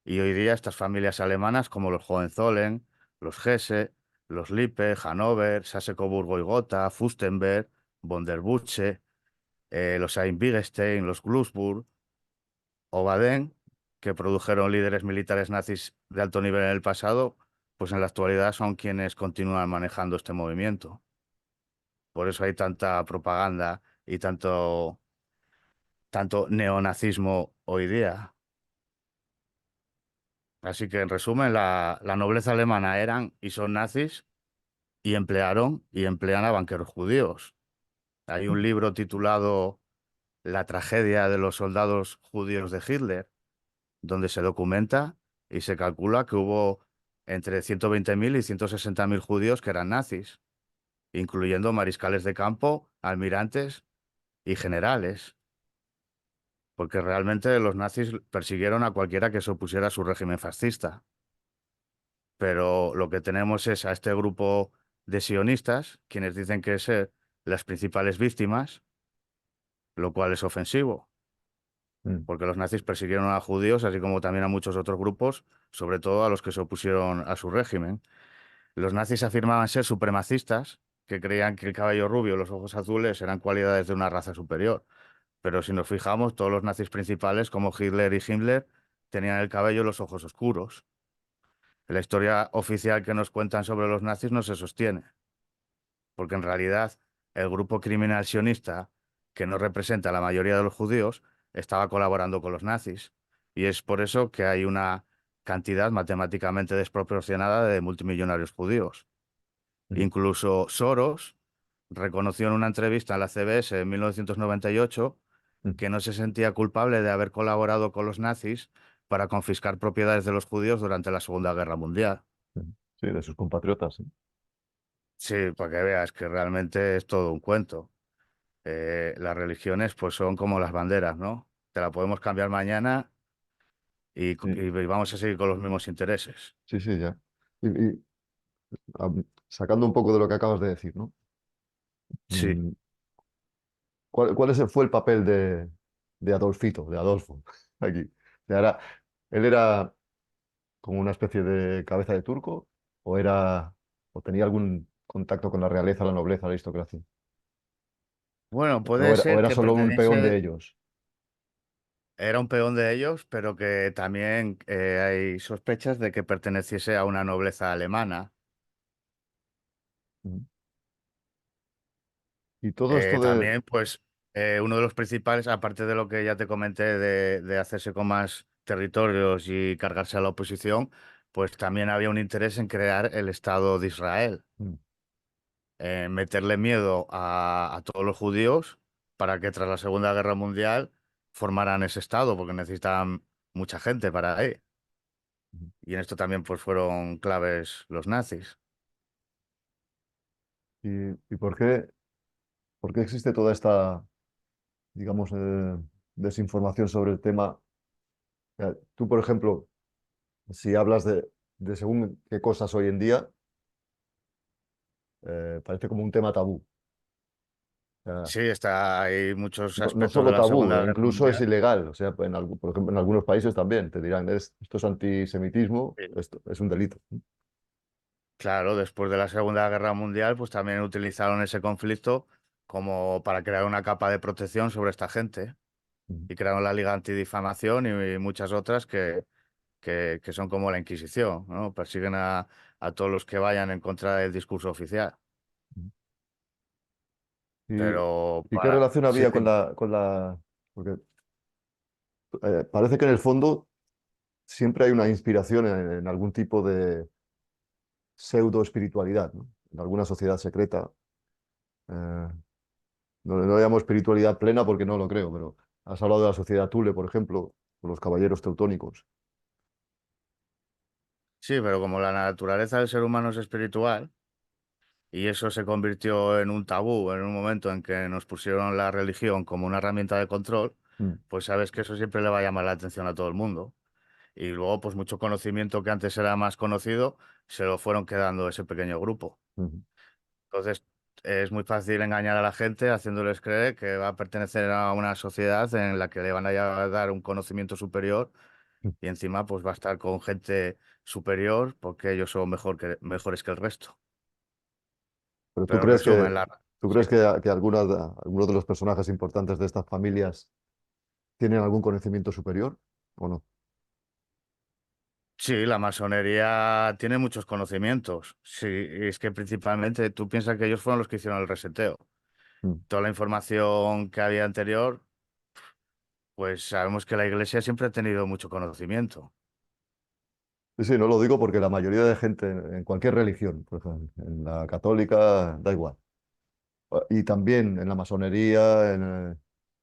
Y hoy día estas familias alemanas como los Hohenzollern, los Hesse, los Lippe, Hannover, Saxe-Coburgo y Gotha, Fürstenberg, von der Butsche, los Sayn-Wittgenstein, los Glücksburg o Baden, que produjeron líderes militares nazis de alto nivel en el pasado, pues en la actualidad son quienes continúan manejando este movimiento. Por eso hay tanta propaganda y tanto neonazismo hoy día. Así que, en resumen, la nobleza alemana eran y son nazis y emplearon y emplean a banqueros judíos. Hay un libro titulado La tragedia de los soldados judíos de Hitler, donde se documenta y se calcula que hubo entre 120.000 y 160.000 judíos que eran nazis, incluyendo mariscales de campo, almirantes y generales, porque realmente los nazis persiguieron a cualquiera que se opusiera a su régimen fascista. Pero lo que tenemos es a este grupo de sionistas, quienes dicen que ser las principales víctimas, lo cual es ofensivo, Mm. porque los nazis persiguieron a judíos, así como también a muchos otros grupos, sobre todo a los que se opusieron a su régimen. Los nazis afirmaban ser supremacistas que creían que el cabello rubio y los ojos azules eran cualidades de una raza superior. Pero si nos fijamos, todos los nazis principales, como Hitler y Himmler, tenían el cabello y los ojos oscuros. La historia oficial que nos cuentan sobre los nazis no se sostiene, porque en realidad el grupo criminal sionista, que no representa a la mayoría de los judíos, estaba colaborando con los nazis. Y es por eso que hay una cantidad matemáticamente desproporcionada de multimillonarios judíos. Mm, Incluso Soros reconoció en una entrevista en la CBS en 1998 mm, que no se sentía culpable de haber colaborado con los nazis para confiscar propiedades de los judíos durante la Segunda Guerra Mundial. mm. Sí, de sus compatriotas, sí. Sí, para que veas que realmente es todo un cuento. Las religiones pues son como las banderas, ¿no? Te la podemos cambiar mañana Sí, y vamos a seguir con los mismos intereses. sí, sí, ya. Y, sacando un poco de lo que acabas de decir, ¿no? Sí. Mm, ¿Cuál fue el papel de Adolfito, de Adolfo, aquí? O sea, ¿él era como una especie de cabeza de turco o o tenía algún contacto con la realeza, la nobleza, la aristocracia? Bueno, ¿O puede o ser era que solo un peón de perteneciese, ellos? era un peón de ellos, pero que también hay sospechas de que perteneciese a una nobleza alemana. Mm. Y todo esto de... También, pues, uno de los principales, aparte de lo que ya te comenté de hacerse con más territorios y cargarse a la oposición, pues también había un interés en crear el Estado de Israel, Mm, meterle miedo a todos los judíos para que tras la Segunda Guerra Mundial formaran ese Estado, porque necesitaban mucha gente para ahí. mm. Y en esto también pues fueron claves los nazis. ¿Y por qué existe toda esta, digamos, desinformación sobre el tema? Tú, por ejemplo, si hablas de según qué cosas hoy en día, parece como un tema tabú. O sea, Sí, hay muchos no aspectos de solo la tabú, Segunda Guerra incluso es Mundial. ilegal. O sea, por ejemplo, en algunos países también te dirán, esto es antisemitismo, esto es un delito". Claro, después de la Segunda Guerra Mundial, pues también utilizaron ese conflicto como para crear una capa de protección sobre esta gente Ujú, y crearon la Liga Antidifamación y muchas otras que son como la Inquisición, ¿no? Persiguen a todos los que vayan en contra del discurso oficial. ujú. Pero Y qué relación sí, había con la... Porque parece que en el fondo siempre hay una inspiración en algún tipo de pseudo espiritualidad, ¿no? En alguna sociedad secreta. eh, no llamo espiritualidad plena porque no lo creo, pero has hablado de la sociedad Thule, por ejemplo, o los caballeros teutónicos. sí, pero como la naturaleza del ser humano es espiritual y eso se convirtió en un tabú en un momento en que nos pusieron la religión como una herramienta de control, Mm, pues sabes que eso siempre le va a llamar la atención a todo el mundo. Y luego, pues mucho conocimiento que antes era más conocido, se lo fueron quedando ese pequeño grupo. mm, Entonces, es muy fácil engañar a la gente haciéndoles creer que va a pertenecer a una sociedad en la que le van a dar un conocimiento superior mm. y encima pues va a estar con gente superior porque ellos son mejores que el resto. Pero Pero en resumen, tú sí. crees que algunos de los personajes importantes de estas familias tienen algún conocimiento superior o no? Sí, la masonería tiene muchos conocimientos. Sí, y es que principalmente tú piensas que ellos fueron los que hicieron el reseteo. Mm. Toda la información que había anterior, pues sabemos que la Iglesia siempre ha tenido mucho conocimiento. Sí, sí, no lo digo porque la mayoría de gente en cualquier religión, por ejemplo, en la católica, da igual. Y también en la masonería,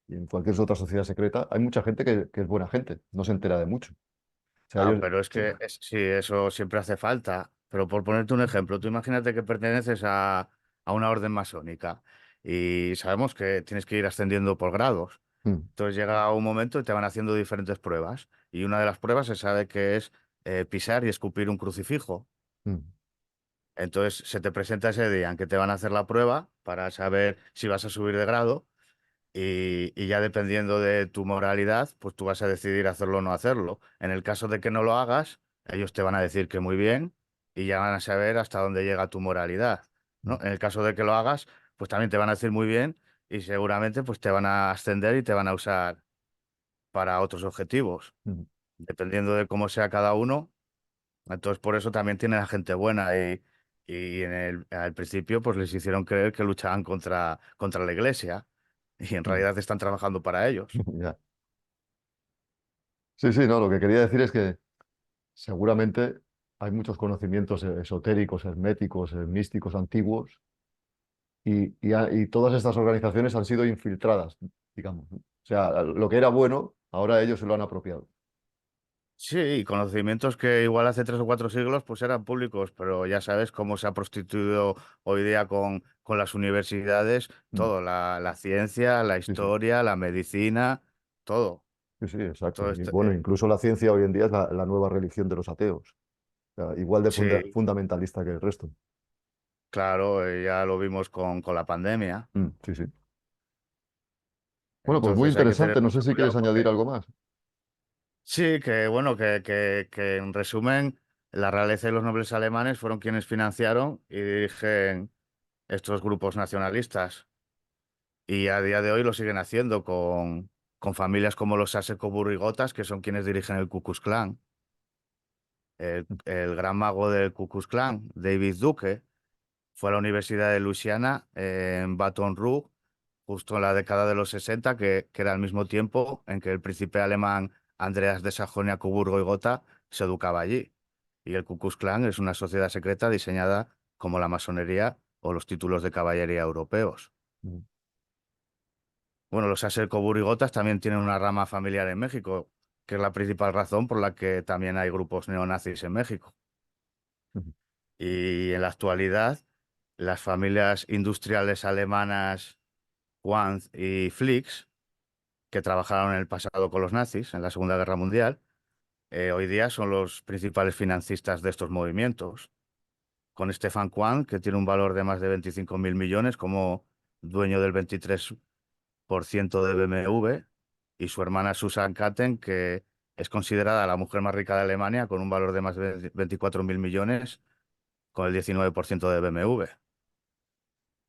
y en cualquier otra sociedad secreta, hay mucha gente que es buena gente, no se entera de mucho. O sea, Ah, ellos... pero es que sí, eso siempre hace falta. Pero por ponerte un ejemplo, tú imagínate que perteneces a una orden masónica y sabemos que tienes que ir ascendiendo por grados. Mm, Entonces llega un momento y te van haciendo diferentes pruebas. Y una de las pruebas se sabe que es pisar y escupir un crucifijo. mm, Entonces se te presenta ese día en que te van a hacer la prueba para saber si vas a subir de grado y ya dependiendo de tu moralidad, pues tú vas a decidir hacerlo o no hacerlo. En el caso de que no lo hagas, ellos te van a decir que muy bien y ya van a saber hasta dónde llega tu moralidad. ¿no? En el caso de que lo hagas, pues también te van a decir muy bien y seguramente pues te van a ascender y te van a usar para otros objetivos, Mm. dependiendo de cómo sea cada uno. Entonces, por eso también tienen a gente buena y al principio pues les hicieron creer que luchaban contra la iglesia y en Mm. realidad están trabajando para ellos. Ya. Sí, sí, no, lo que quería decir es que seguramente hay muchos conocimientos esotéricos, herméticos, místicos antiguos y todas estas organizaciones han sido infiltradas, digamos, ¿no? O sea, lo que era bueno, ahora ellos se lo han apropiado. Sí, y conocimientos que igual hace 3 o 4 siglos pues eran públicos, pero ya sabes cómo se ha prostituido hoy día con las universidades, Mm. todo, la ciencia, la Sí, sí, historia, la medicina, todo. sí, sí, exacto. Todo Y esto, bueno, incluso la ciencia hoy en día es la nueva religión de los ateos. O sea, igual de sí, fundamentalista que el resto. claro, ya lo vimos con la pandemia. Mm, sí, sí. Bueno, pues muy Entonces hay que tener interesante. No sé mucho si quieres cuidado añadir porque algo más. sí, que bueno, que en resumen, la realeza y los nobles alemanes fueron quienes financiaron y dirigen estos grupos nacionalistas. Y a día de hoy lo siguen haciendo con familias como los Saxe-Coburg-Gothas, que son quienes dirigen el Ku Klux Klan. El gran mago del Ku Klux Klan, David Duke, fue a la Universidad de Luisiana en Baton Rouge, justo en la década de los 60, que era el mismo tiempo en que el príncipe alemán Andreas de Sajonia-Coburgo y Gotha se educaba allí. Y el Ku Klux Klan es una sociedad secreta diseñada como la masonería o los títulos de caballería europeos. Mm, Bueno, los Aser-Coburg-Gothas también tienen una rama familiar en México, que es la principal razón por la que también hay grupos neonazis en México. mm, Y en la actualidad, las familias industriales alemanas Quanz y Flix, que trabajaron en el pasado con los nazis en la Segunda Guerra Mundial, hoy día son los principales financistas de estos movimientos. Con Stefan Quanz, que tiene un valor de más de 25.000 millones como dueño del 23% de BMW, y su hermana Susan Katten, que es considerada la mujer más rica de Alemania con un valor de más de 24.000 millones con el 19% de BMW.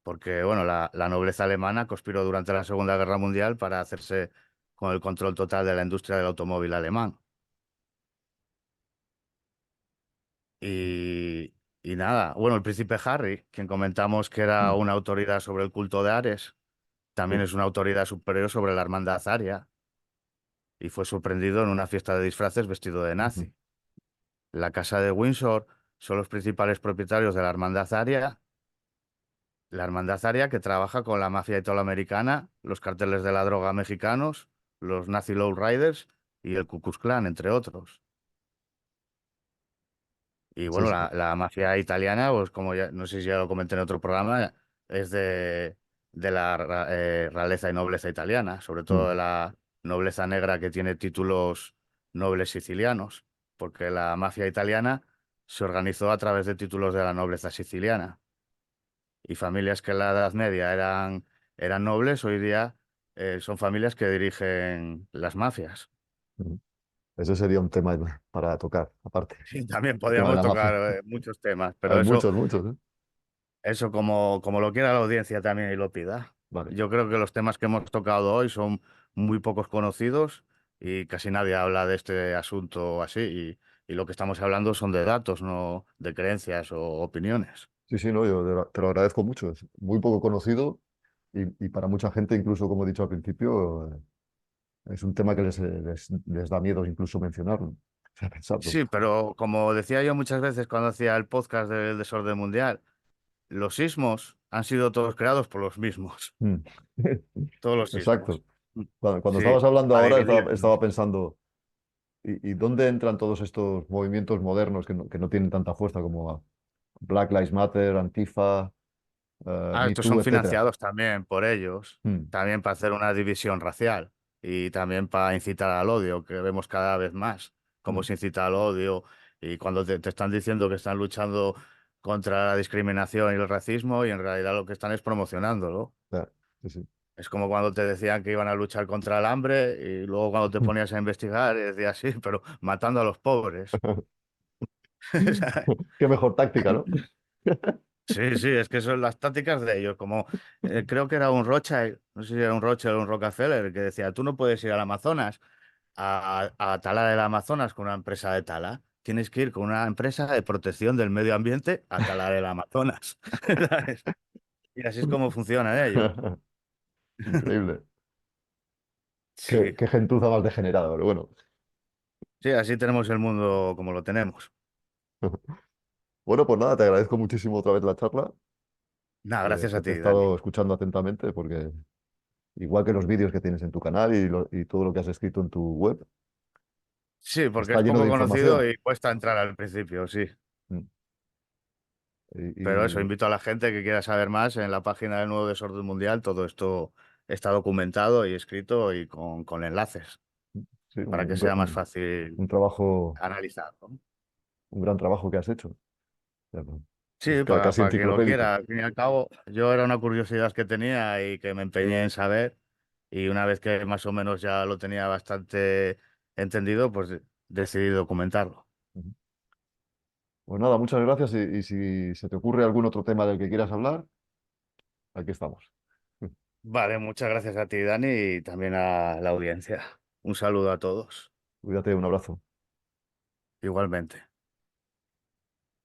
Porque, bueno, la nobleza alemana conspiró durante la Segunda Guerra Mundial para hacerse con el control total de la industria del automóvil alemán. Y, y nada, bueno, el príncipe Harry, quien comentamos que era mm. una autoridad sobre el culto de Ares, también Sí, es una autoridad superior sobre la hermandad aria y fue sorprendido en una fiesta de disfraces vestido de ujú, nazi. La Casa de Windsor son los principales propietarios de la Hermandad Aria que trabaja con la mafia italoamericana, los carteles de la droga mexicanos, los Nazi Lowriders y el Ku Klux Klan, entre otros. Y sí, bueno, sí. la mafia italiana, pues como ya, no sé si ya lo comenté en otro programa, es de la realeza y nobleza italiana, sobre todo Mm, de la nobleza negra que tiene títulos nobles sicilianos, porque la mafia italiana se organizó a través de títulos de la nobleza siciliana. Y familias que en la Edad Media eran nobles, hoy día son familias que dirigen las mafias. mm. Ese sería un tema para tocar, aparte, Sí, también el tema de podríamos la tocar mafia. muchos temas, pero Hay eso, muchos, muchos, ¿eh? eso como lo quiera la audiencia también y lo pida. Vale. Yo creo que los temas que hemos tocado hoy son muy pocos conocidos y casi nadie habla de este asunto así. Y lo que estamos hablando son de datos, no de creencias o opiniones. Sí, sí, no, yo te lo agradezco mucho. Es muy poco conocido y para mucha gente, incluso como he dicho al principio, es un tema que les da miedo incluso mencionarlo, o sea, pensarlo. Sí, pero como decía yo muchas veces cuando hacía el podcast del desorden mundial, los sismos han sido todos creados por los mismos. Mm. Todos los Exacto. sismos. Mm. Cuando Sí, estabas hablando para ahora, dividirnos. estaba pensando, y dónde entran todos estos movimientos modernos que no tienen tanta fuerza como Black Lives Matter, Antifa, Ah, Me estos Too, son etcétera? financiados también por ellos, Mm, también para hacer una división racial y también para incitar al odio, que vemos cada vez más cómo mm, se incita al odio y cuando te están diciendo que están luchando contra la discriminación y el racismo y en realidad lo que están es promocionándolo. ya, sí, sí. Es como cuando te decían que iban a luchar contra el hambre y luego cuando te ponías a investigar y decías, sí, pero matando a los pobres. Qué mejor táctica, ¿no? Sí, sí, es que son las tácticas de ellos, como creo que era un Rothschild, no sé si era un Rothschild o un Rockefeller, que decía, tú no puedes ir al Amazonas a talar el Amazonas con una empresa de tala, tienes que ir con una empresa de protección del medio ambiente a talar el Amazonas. ¿Sabes? Y así es como funcionan ellos. Increíble. Sí, Qué gentuza más degenerada, pero bueno. sí, así tenemos el mundo como lo tenemos. Bueno, pues nada, te agradezco muchísimo otra vez la charla, Nada, gracias que a te he ti, Dani. estado escuchando atentamente, porque igual que los vídeos que tienes en tu canal y todo lo que has escrito en tu web, Sí, porque está es lleno de poco conocido información. y cuesta entrar al principio, sí. Mm. Pero eso, Y, invito a la gente que quiera saber más en la página del Nuevo Desorden Mundial. Todo esto está documentado y escrito y con enlaces sí, para que sea más fácil un trabajo, analizar, ¿no? un gran trabajo que has hecho. O sea, es Sí, casi para quien lo enciclopédico. quiera. Al fin y al cabo, yo era una curiosidad que tenía y que me empeñé en saber. Y una vez que más o menos ya lo tenía bastante entendido, pues decidí documentarlo. Ujú. Pues nada, muchas gracias y si se te ocurre algún otro tema del que quieras hablar, aquí estamos. Vale, muchas gracias a ti, Dani, y también a la audiencia. Un saludo a todos. Cuídate, un abrazo. Igualmente.